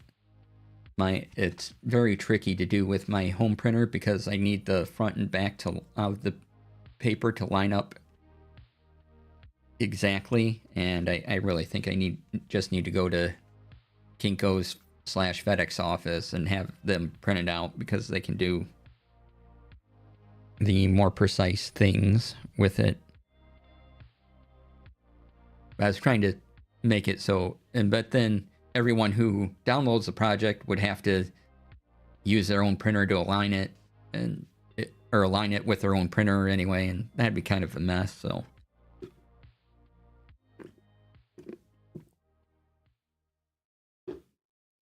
it's very tricky to do with my home printer, because I need the front and back of the paper to line up exactly, and I really think I just need to go to Kinko's / FedEx office and have them printed out, because they can do the more precise things with it. I was trying to make it so, but then everyone who downloads the project would have to use their own printer to align it, or align it with their own printer anyway, and that'd be kind of a mess, so.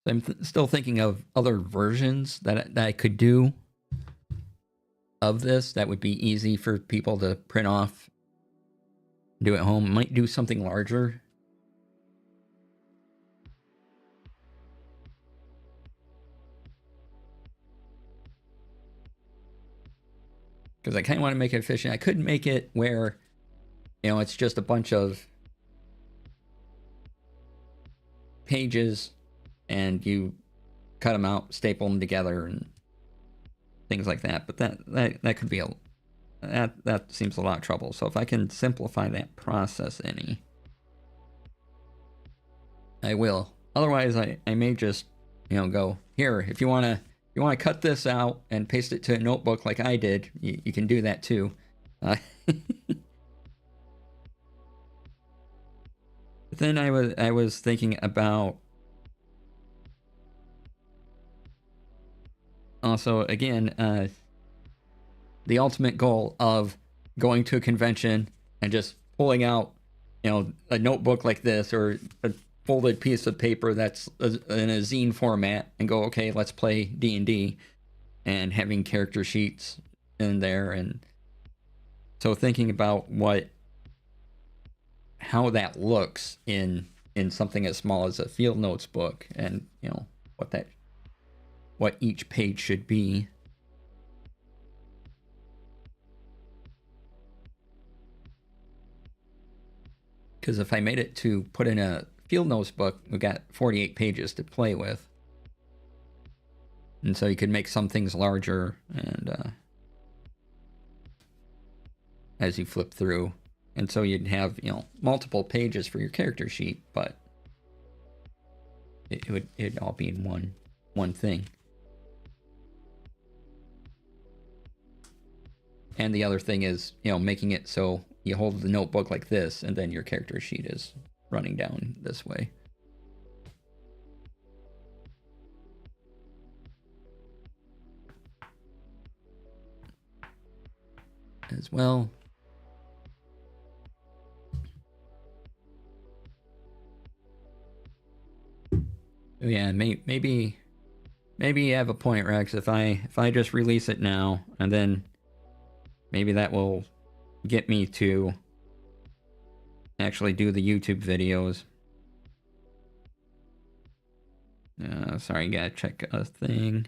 I'm still thinking of other versions that I could do of this that would be easy for people to print off, do at home. Might do something larger. Because I kind of want to make it efficient. I could make it where, you know, it's just a bunch of pages and you cut them out, staple them together, and things like that. But that could be that seems a lot of trouble. So if I can simplify that process any, I will. Otherwise, I may just, you know, go here. If you want to cut this out and paste it to a notebook like I did, you can do that too. But then I was thinking about also, again, the ultimate goal of going to a convention and just pulling out, you know, a notebook like this, or a folded piece of paper that's in a zine format, and go, okay, let's play D&D, and having character sheets in there. And so thinking about how that looks in something as small as a field notes book, and, you know, what each page should be. Because if I made it to put in a field notes book, we got 48 pages to play with. And so you could make some things larger and as you flip through. And so you'd have, you know, multiple pages for your character sheet, but it'd all be in one thing. And the other thing is, you know, making it so you hold the notebook like this, and then your character sheet is running down this way. As well. Yeah, maybe you have a point, Rex. If I just release it now, and then maybe that will get me to actually do the YouTube videos. Sorry, gotta check a thing.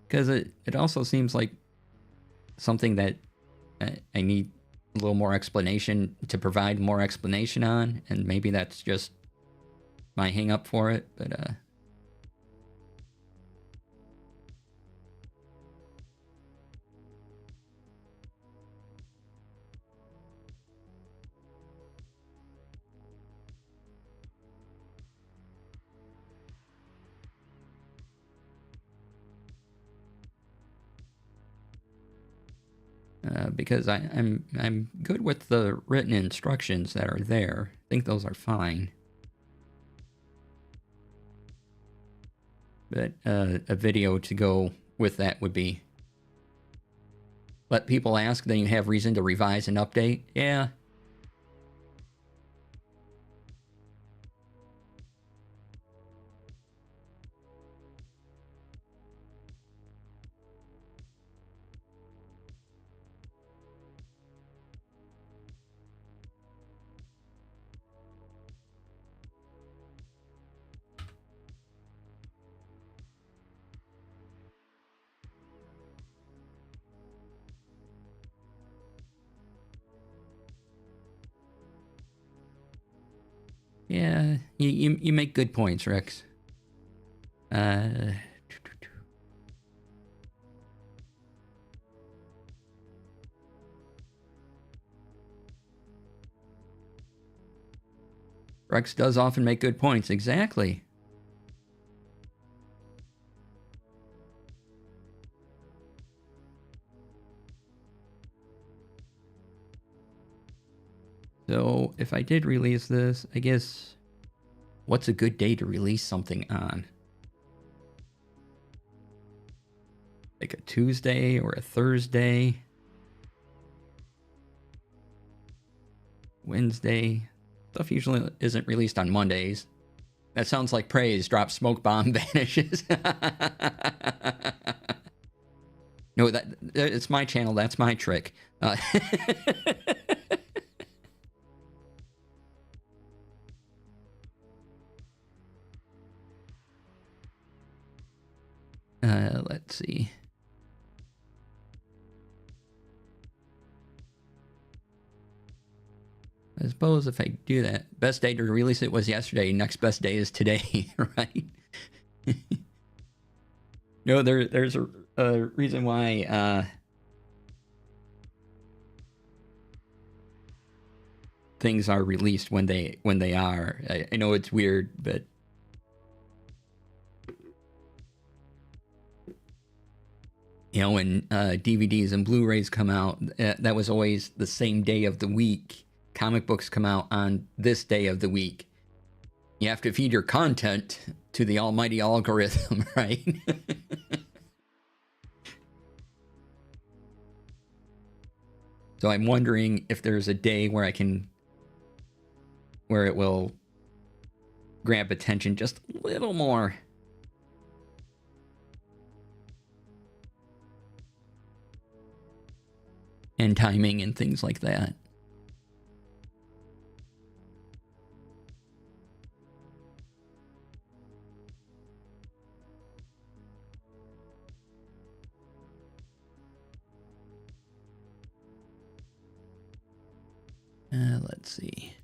Because it also seems like something that I need a little more explanation to provide more explanation on, and maybe that's just my hang up for it, but because I'm good with the written instructions that are there. I think those are fine. But a video to go with that would be let people ask, then you have reason to revise and update. Yeah. Yeah, you make good points, Rex. Rex does often make good points, exactly. So, if I did release this, I guess, what's a good day to release something on? Like a Tuesday or a Thursday? Wednesday? Stuff usually isn't released on Mondays. That sounds like praise. Drop smoke bomb, vanishes. No, it's my channel. That's my trick. Let's see. I suppose if I do that, best day to release it was yesterday. Next best day is today, right? No, there's a reason why things are released when they are. I know it's weird, but you know, when DVDs and Blu-rays come out, that was always the same day of the week. Comic books come out on this day of the week. You have to feed your content to the almighty algorithm, right? So I'm wondering if there's a day where where it will grab attention just a little more. And timing and things like that. let's see.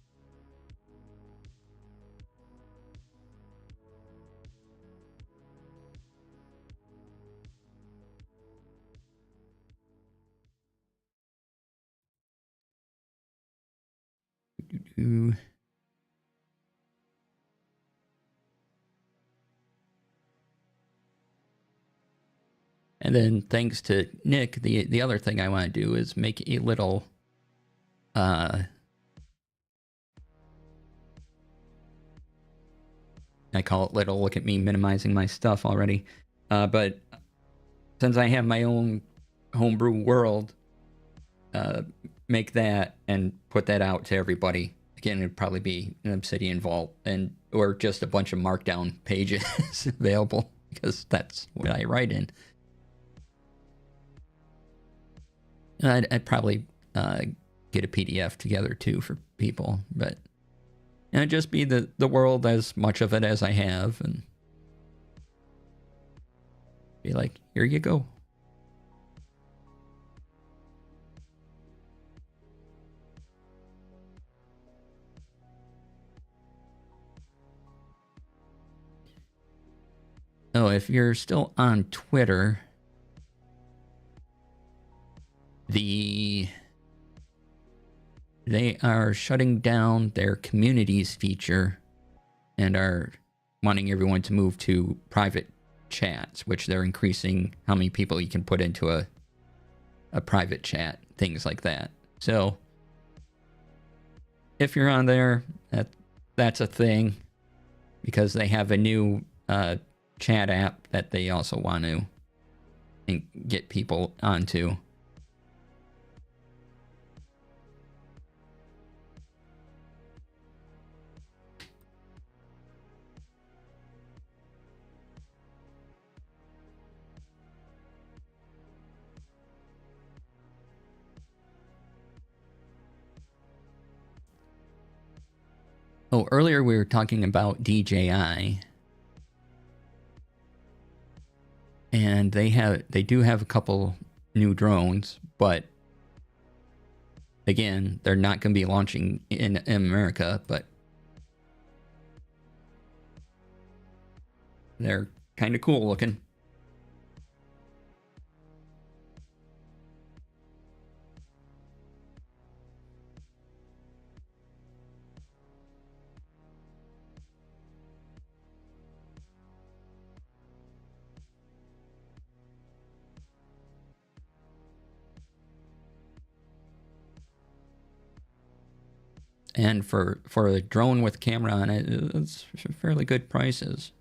And then thanks to Nick, the other thing I want to do is make a little I call it little, look at me minimizing my stuff already. But since I have my own homebrew world, make that and put that out to everybody. Again, it'd probably be an Obsidian Vault or just a bunch of markdown pages available, because that's what I write in. I'd probably get a PDF together too for people, but it'd just be the world, as much of it as I have, and be like, here you go. Oh, if you're still on Twitter, they are shutting down their communities feature and are wanting everyone to move to private chats, which they're increasing how many people you can put into a private chat, things like that. So if you're on there, that's a thing, because they have a new chat app that they also want to get people onto. Oh, earlier we were talking about DJI, and they do have a couple new drones, but again, they're not going to be launching in America, but they're kind of cool looking. And for a drone with camera on it, it's fairly good prices.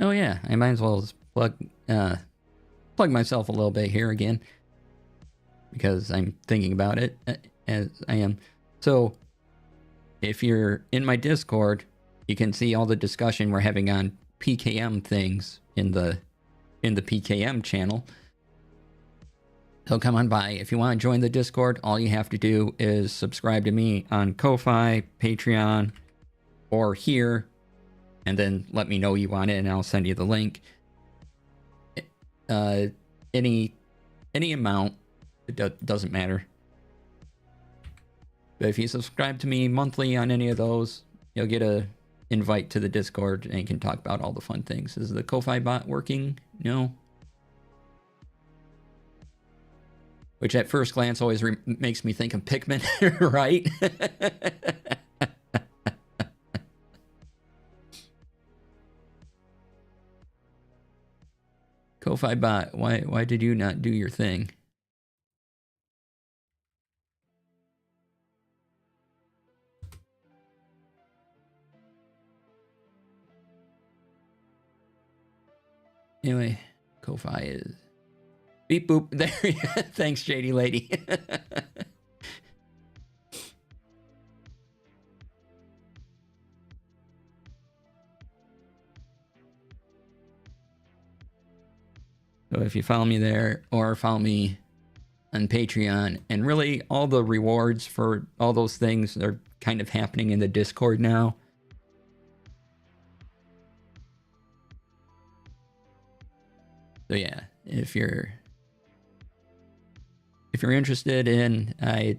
Oh yeah, I might as well plug myself a little bit here again, because I'm thinking about it as I am. So if you're in my Discord, you can see all the discussion we're having on PKM things in the PKM channel. So come on by. If you want to join the Discord, all you have to do is subscribe to me on Ko-Fi, Patreon, or here, and then let me know you want it, and I'll send you the link. Any amount, it doesn't matter. But if you subscribe to me monthly on any of those, you'll get a invite to the Discord, and you can talk about all the fun things. Is the Ko-Fi bot working? No. Which at first glance always makes me think of Pikmin, right? Ko-Fi bot, why did you not do your thing? Anyway, Ko-Fi is beep boop. There. Thanks, JD lady. So if you follow me there or follow me on Patreon, and really all the rewards for all those things are kind of happening in the Discord now. So yeah, if you're interested in, I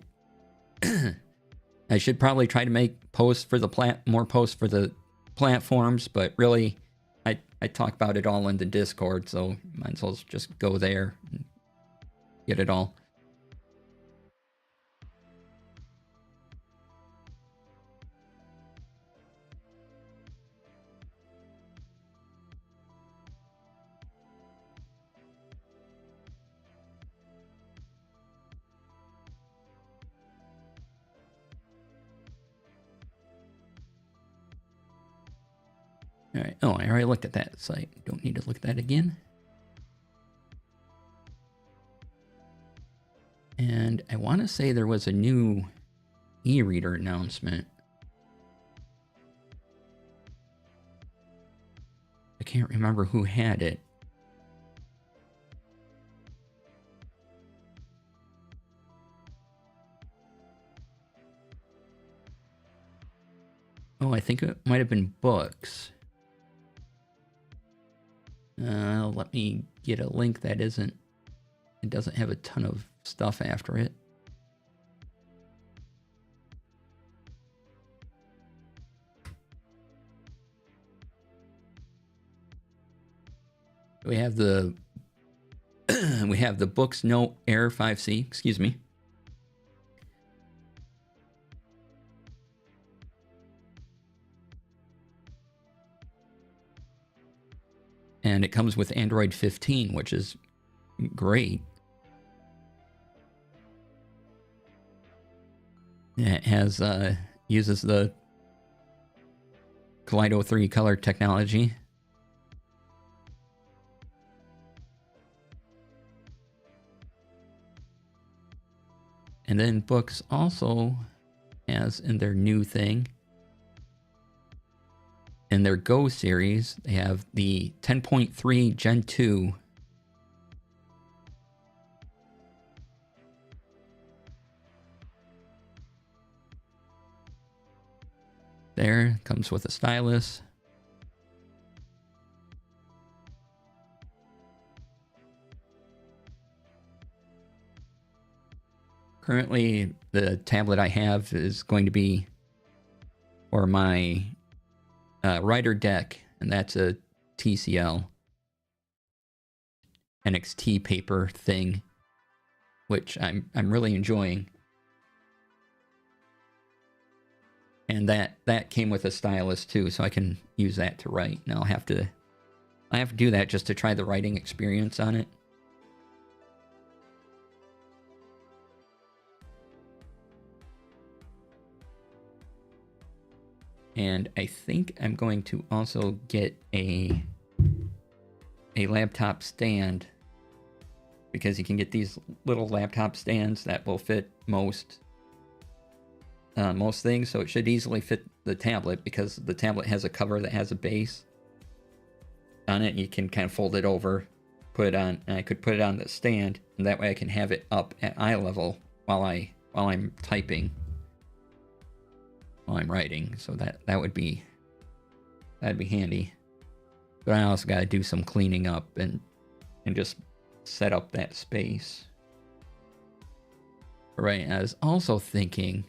should probably try to make posts for the more posts for the platforms, but really I talk about it all in the Discord, so might as well just go there and get it all. All right. Oh, I already looked at that site. Don't need to look at that again. And I want to say there was a new e-reader announcement. I can't remember who had it. Oh, I think it might have been books. Let me get a link that it doesn't have a ton of stuff after it. We have the we have the Books No Air 5C, excuse me. And it comes with Android 15, which is great. It has uses the Kaleido 3 color technology. And then Books also has in their new thing, in their Go series, they have the 10.3 Gen 2. There, comes with a stylus. Currently, the tablet I have is going to be for my writer deck, and that's a TCL NXT paper thing, which I'm really enjoying. And that came with a stylus too, so I can use that to write. Now I have to do that just to try the writing experience on it. And I think I'm going to also get a laptop stand, because you can get these little laptop stands that will fit most things, so it should easily fit the tablet, because the tablet has a cover that has a base on it. You can kind of fold it over, put it on, and I could put it on the stand, and that way I can have it up at eye level while I'm typing, while I'm writing. So that'd be handy. But I also got to do some cleaning up and just set up that space. Right. I was also thinking,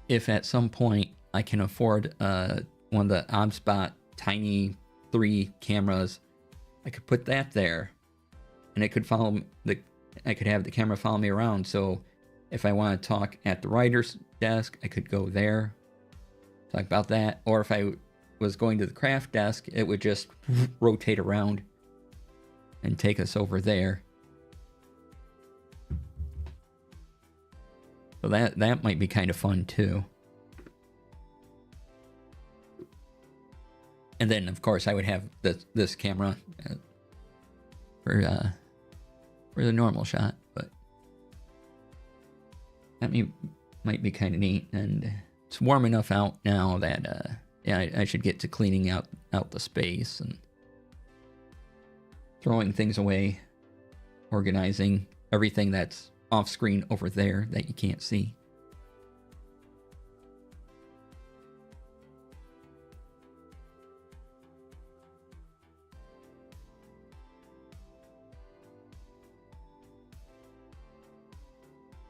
if at some point I can afford one of the OBSBot Tiny 3 cameras, I could put that there, and it could I could have the camera follow me around. So if I want to talk at the writer's desk, I could go there, talk about that. Or if I was going to the craft desk, it would just rotate around and take us over there. So that might be kind of fun too. And then, of course, I would have this camera for the normal shot, but that might be kind of neat. And it's warm enough out now that yeah, I should get to cleaning out the space and throwing things away, organizing everything that's off screen over there that you can't see.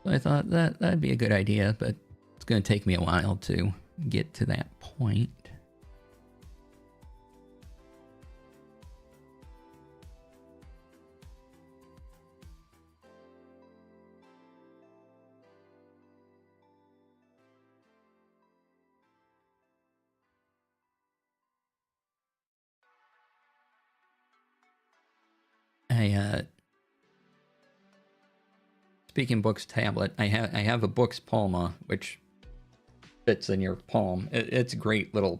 So I thought that'd be a good idea, but it's going to take me a while to get to that point. Speaking Books tablet, I have a Books Palma, which fits in your palm. It's a great little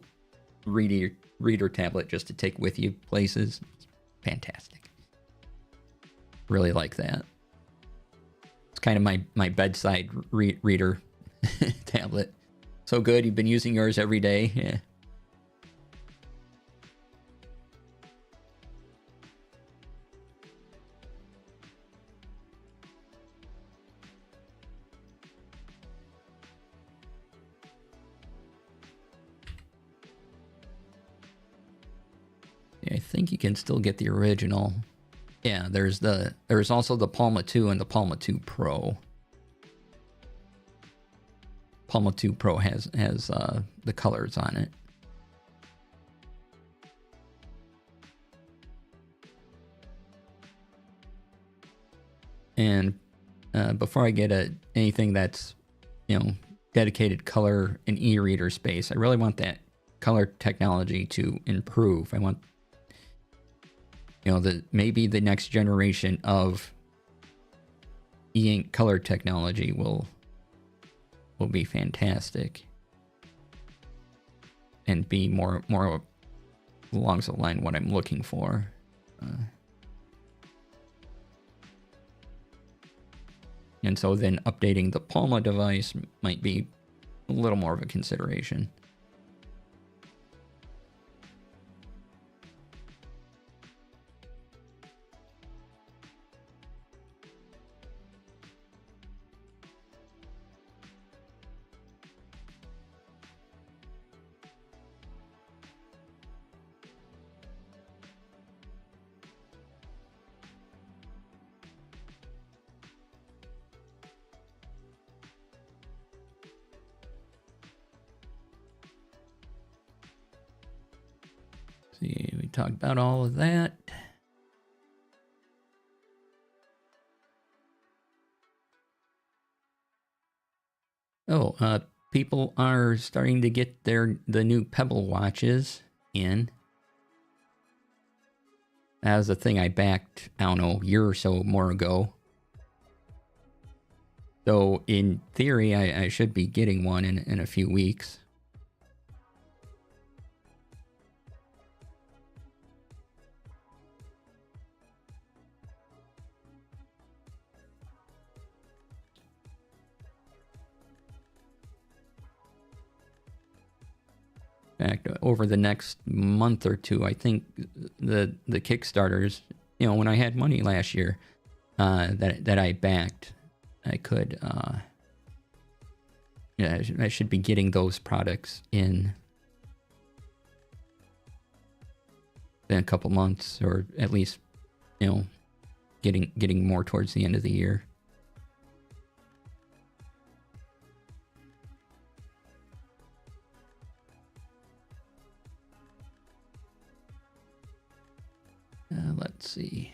reader tablet just to take with you places. It's fantastic. Really like that. It's kind of my bedside reader tablet. So good, you've been using yours every day. Yeah. I think you can still get the original. Yeah, there's also the Palma 2 and the Palma 2 Pro. Palma 2 Pro has the colors on it. And before I get anything that's, dedicated color and e-reader space, I really want that color technology to improve. I want maybe the next generation of e-ink color technology will be fantastic and be more along the line what I'm looking for. And so then updating the Palma device might be a little more of a consideration. See, we talked about all of that. Oh, people are starting to get the new Pebble watches in. That was a thing I backed, I don't know, a year or so more ago. So in theory, I should be getting one in a few weeks. In fact, over the next month or two, I think the Kickstarters, when I had money last year that I backed, I could, I should be getting those products in a couple months, or at least, getting more towards the end of the year. Let's see.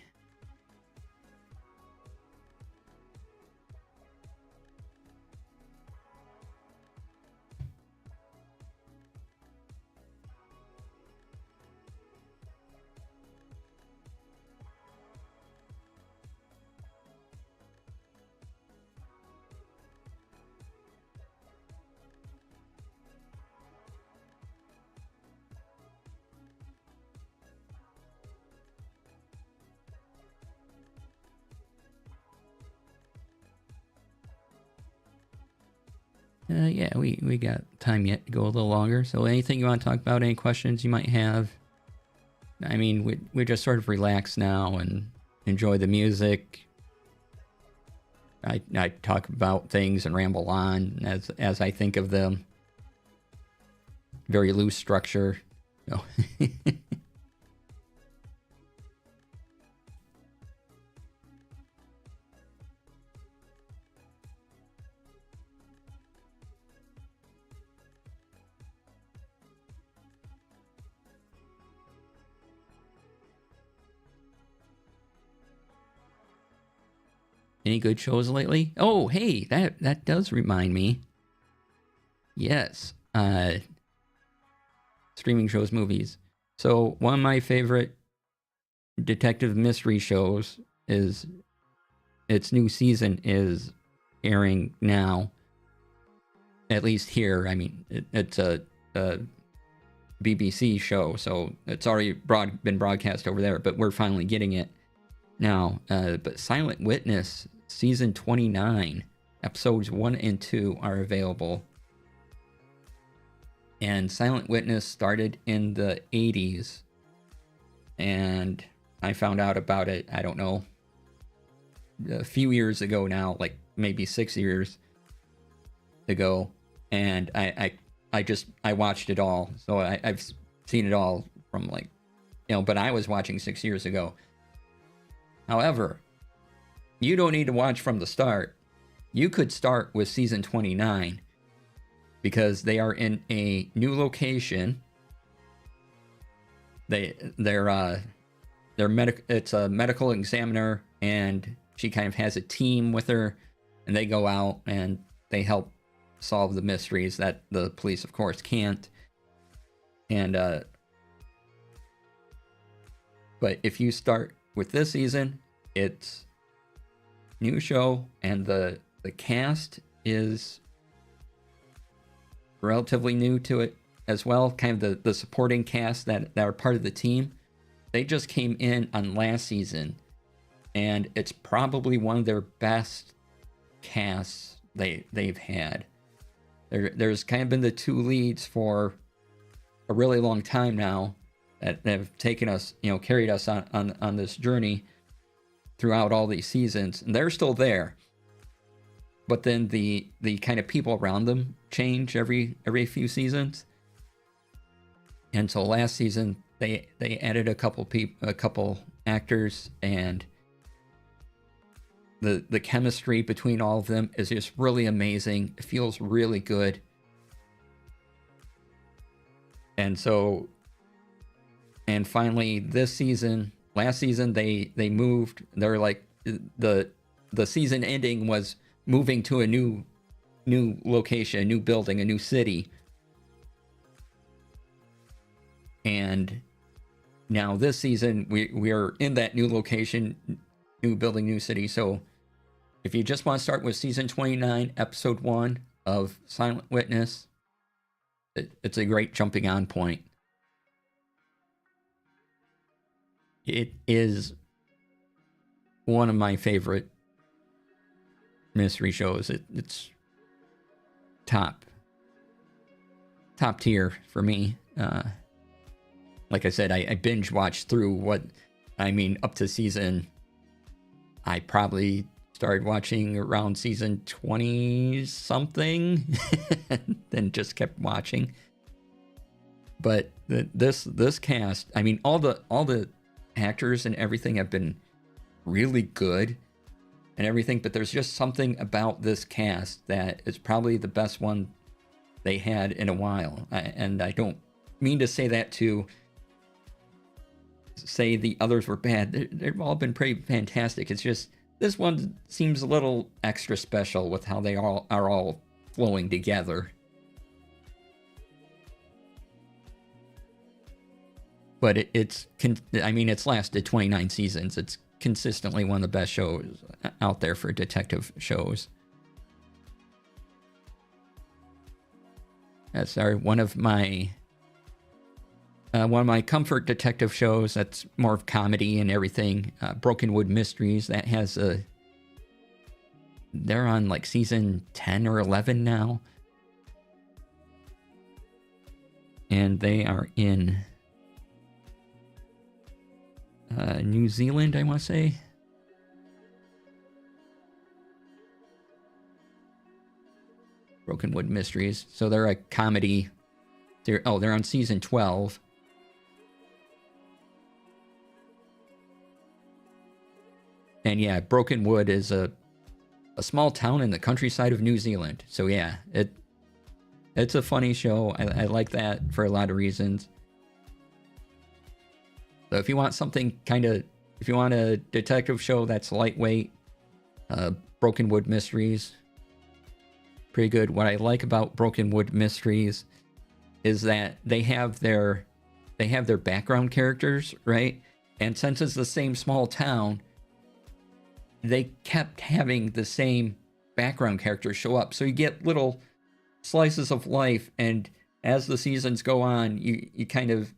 Yeah, we got time yet to go a little longer. So anything you want to talk about, any questions you might have? I mean, we just sort of relax now and enjoy the music. I talk about things and ramble on as I think of them. Very loose structure. No. Any good shows lately? Oh, hey, that does remind me. Yes. Streaming shows, movies. So one of my favorite detective mystery shows is its new season is airing now. At least here. I mean, it's a BBC show, so it's already been broadcast over there, but we're finally getting it now. But Silent Witness season 29, episodes 1 and 2 are available. And Silent Witness started in the 80s, and I found out about it, I don't know, a few years ago now, like maybe 6 years ago, and I watched it all, so I've seen it all from, like, you know, but I was watching 6 years ago. However, you don't need to watch from the start. You could start with season 29, because they are in a new location. It's a medical examiner, and she kind of has a team with her, and they go out and they help solve the mysteries that the police, of course, can't. And but if you start with this season, it's new show, and the cast is relatively new to it as well. Kind of the supporting cast that are part of the team. They just came in on last season, and it's probably one of their best casts they've had. There's kind of been the two leads for a really long time now that have taken us, you know, carried us on this journey throughout all these seasons, and they're still there. But then the kind of people around them change every few seasons. And so last season they added a couple actors, and the chemistry between all of them is just really amazing. It feels really good. And finally this season, last season they moved. They're like the season ending was moving to a new location, a new building, a new city. And now this season we are in that new location, new building, new city. So if you just want to start with season 29, episode 1 of Silent Witness, it's a great jumping on point. It is one of my favorite mystery shows. It's top tier for me. Like I said, I binge watched through up to season. I probably started watching around season 20 something, then just kept watching. But this cast, I mean, all the actors and everything have been really good and everything, but there's just something about this cast that is probably the best one they had in a while. And I don't mean to say that to say the others were bad. They've all been pretty fantastic. It's just this one seems a little extra special with how they all are all flowing together. But it's lasted 29 seasons. It's consistently one of the best shows out there for detective shows. That's one of my comfort detective shows. That's more of comedy and everything. Brokenwood Mysteries. That has they're on like season 10 or 11 now. and they are in New Zealand, I want to say. Broken Wood Mysteries. So they're a comedy. They're on season 12. And yeah, Broken Wood is a small town in the countryside of New Zealand. So yeah, it's a funny show. I like that for a lot of reasons. So if you want something if you want a detective show that's lightweight, Broken Wood Mysteries, pretty good. What I like about Broken Wood Mysteries is that they have their background characters, right? And since it's the same small town, they kept having the same background characters show up. So you get little slices of life, and as the seasons go on, you kind of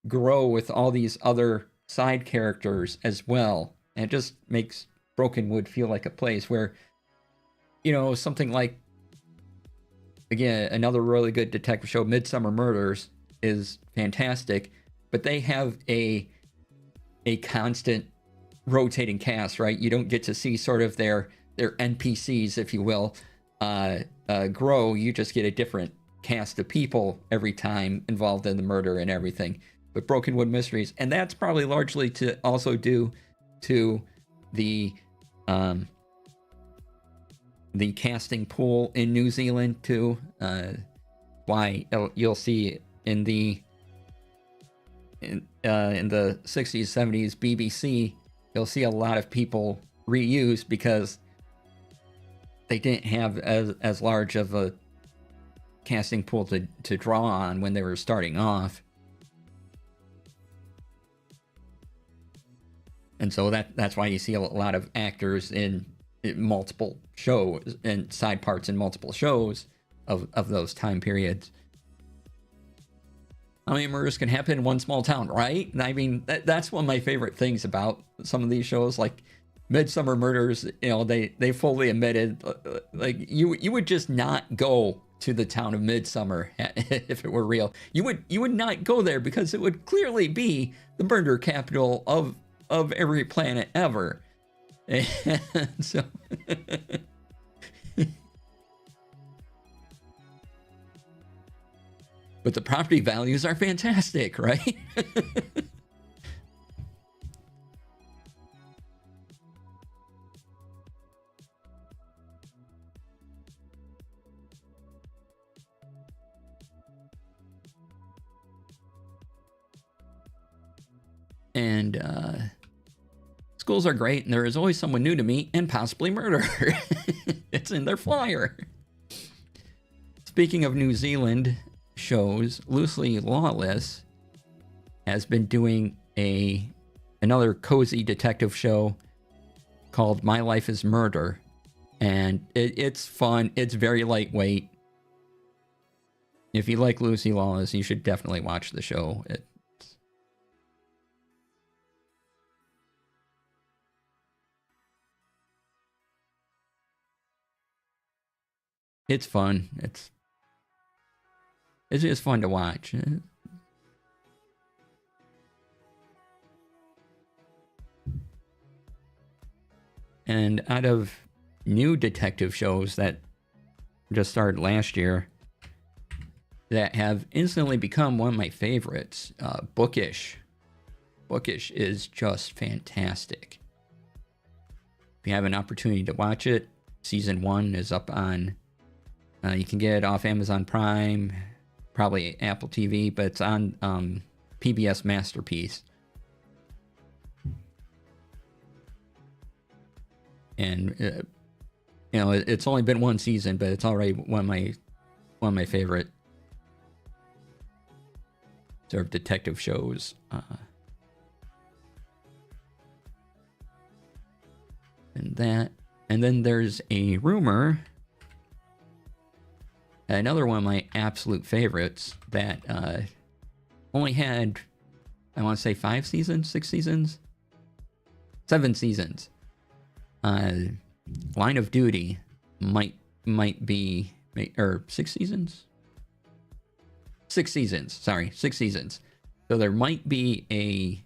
grow with all these other side characters as well. And it just makes Broken Wood feel like a place where, something like, again, another really good detective show, Midsummer Murders, is fantastic, but they have a constant rotating cast, right? You don't get to see sort of their NPCs, if you will, grow. You just get a different cast of people every time involved in the murder and everything. But Broken Wood Mysteries, and that's probably largely to also due to the casting pool in New Zealand too. Why you'll see in the 60s, 70s BBC, you'll see a lot of people reused because they didn't have as large of a casting pool to draw on when they were starting off. And so that's why you see a lot of actors in multiple shows and side parts in multiple shows of those time periods. How many murders can happen in one small town, right? I mean, that's one of my favorite things about some of these shows, like Midsummer Murders. They fully admitted, like, you would just not go to the town of Midsummer if it were real. You would not go there because it would clearly be the murder capital of every planet ever. And so but the property values are fantastic, right? And schools are great, and there is always someone new to meet and possibly murder. It's in their flyer. Speaking of New Zealand shows, Loosely Lawless has been doing another cozy detective show called My Life is Murder, and it's fun. It's very lightweight. If you like Loosely Lawless, you should definitely watch the show. It's fun. It's just fun to watch. And out of new detective shows that just started last year that have instantly become one of my favorites, Bookish. Bookish is just fantastic. If you have an opportunity to watch it, season 1 is up on... you can get it off Amazon Prime, probably Apple TV, but it's on PBS Masterpiece. And it's only been one season, but it's already one of my favorite sort of detective shows. And then there's a rumor. Another one of my absolute favorites that only had, I want to say 5 seasons, 6 seasons, 7 seasons. Line of Duty might be, or 6 seasons? 6 seasons. Sorry, 6 seasons. So there might be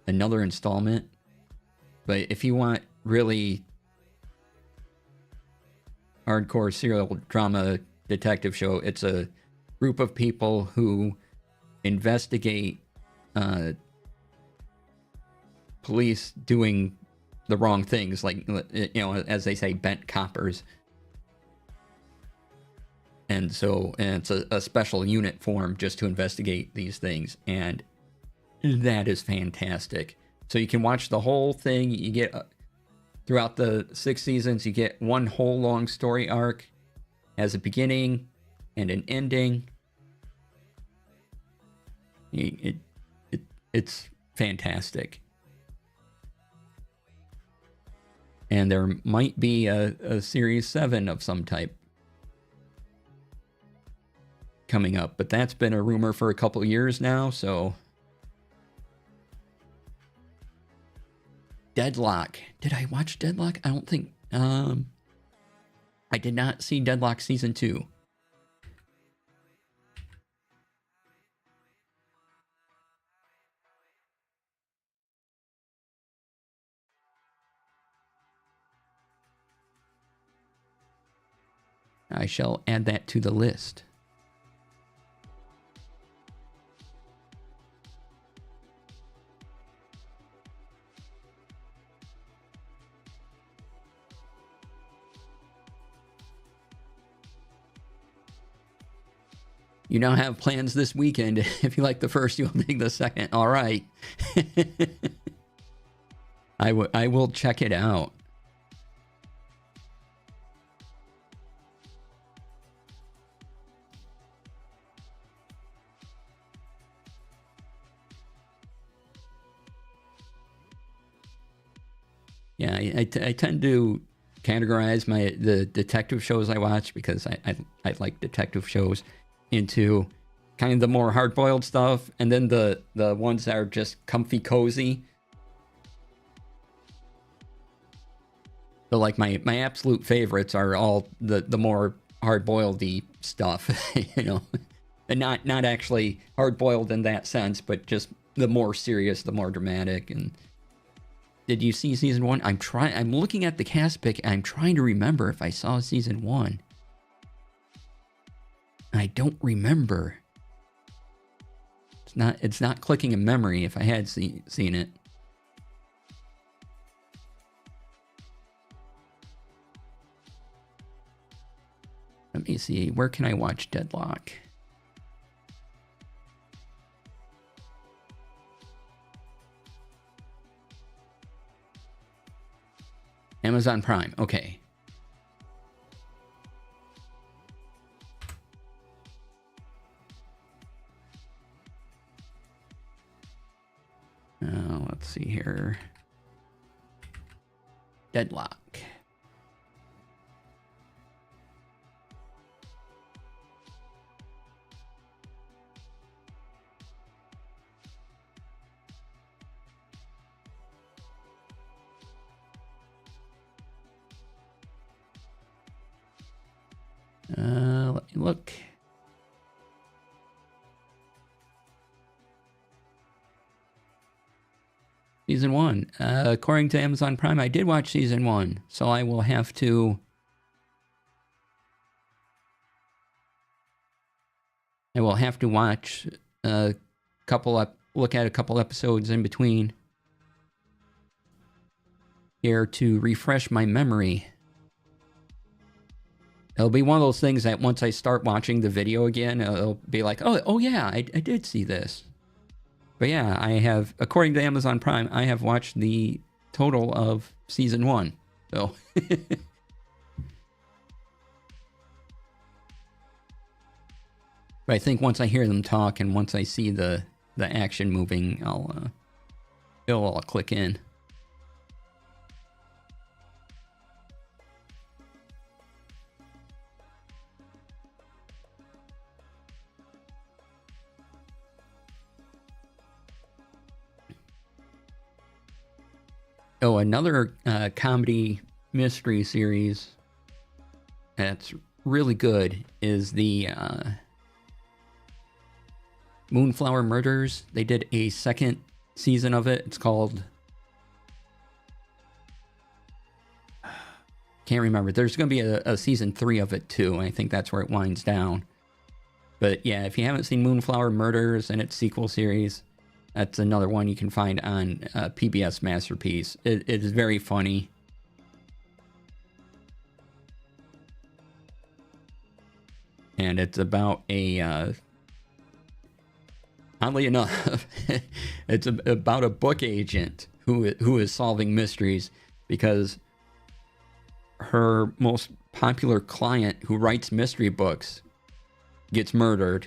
another installment, but if you want really hardcore serial drama detective show, it's a group of people who investigate police doing the wrong things, like, you know, as they say, bent coppers. And so, and it's a special unit formed just to investigate these things, and that is fantastic. So you can watch the whole thing. You get throughout the 6 seasons, you get one whole long story arc, has a beginning and an ending. It's fantastic. And there might be a series 7 of some type coming up, but that's been a rumor for a couple years now. So Deadlock. Did I watch Deadlock? I don't think. I did not see Deadlock season 2. I shall add that to the list. You now have plans this weekend. If you like the first, you'll dig the second. All right. I will check it out. Yeah, I tend to categorize the detective shows I watch, because I like detective shows, into kind of the more hard-boiled stuff, and then the ones that are just comfy cozy. So like my absolute favorites are all the more hard-boiled-y stuff, you know, and not actually hard-boiled in that sense, but just the more serious, the more dramatic. And did you see season 1? I'm looking at the cast pick, and I'm trying to remember if I saw season 1. I don't remember. It's not clicking in memory if I had seen it. Let me see. Where can I watch Deadlock? Amazon Prime. Okay. Let's see here. Deadlock. Let me look. Season 1. According to Amazon Prime, I did watch season 1, so I will have to... watch a couple look at a couple episodes in between here to refresh my memory. It'll be one of those things that once I start watching the video again, it'll be like, oh yeah, I did see this. But yeah, I have, according to Amazon Prime, I have watched the total of season 1. So but I think once I hear them talk and once I see the action moving, it'll all click in. Oh, another comedy mystery series that's really good is the Moonflower Murders. They did a second season of it. It's called... Can't remember. There's going to be a season 3 of it too, and I think that's where it winds down. But yeah, if you haven't seen Moonflower Murders and its sequel series, that's another one you can find on PBS Masterpiece. It is very funny. And it's about a... oddly enough, it's about a book agent who is solving mysteries because her most popular client who writes mystery books gets murdered.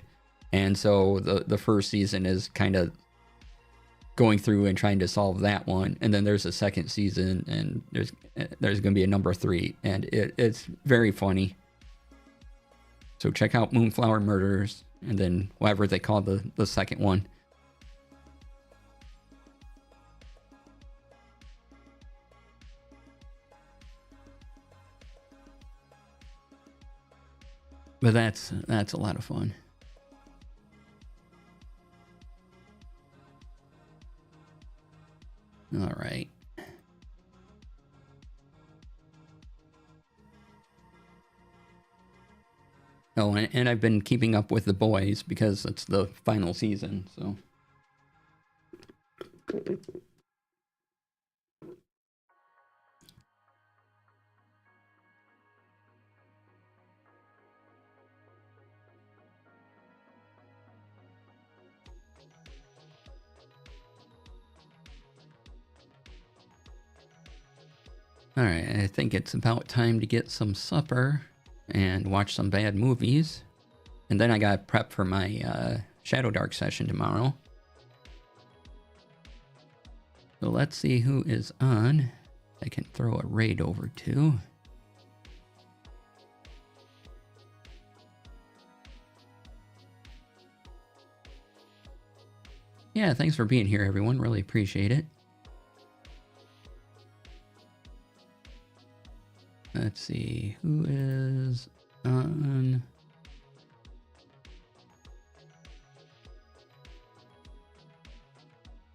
And so the first season is kind of going through and trying to solve that one. And then there's a second season, and there's going to be a number 3. And it's very funny. So check out Moonflower Murders, and then whatever they call the second one. But that's a lot of fun. All right. Oh, and I've been keeping up with The Boys because it's the final season, so... Alright, I think it's about time to get some supper and watch some bad movies. And then I got prep for my Shadow Dark session tomorrow. So let's see who is on. I can throw a raid over to. Yeah, thanks for being here, everyone. Really appreciate it. Let's see, who is on?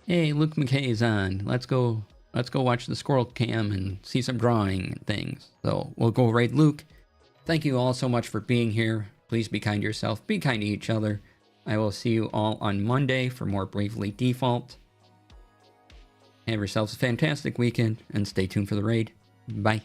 Hey, Luke McKay's on. Let's go watch the Squirrel Cam and see some drawing and things. So we'll go raid Luke. Thank you all so much for being here. Please be kind to yourself. Be kind to each other. I will see you all on Monday for more Bravely Default. Have yourselves a fantastic weekend and stay tuned for the raid. Bye.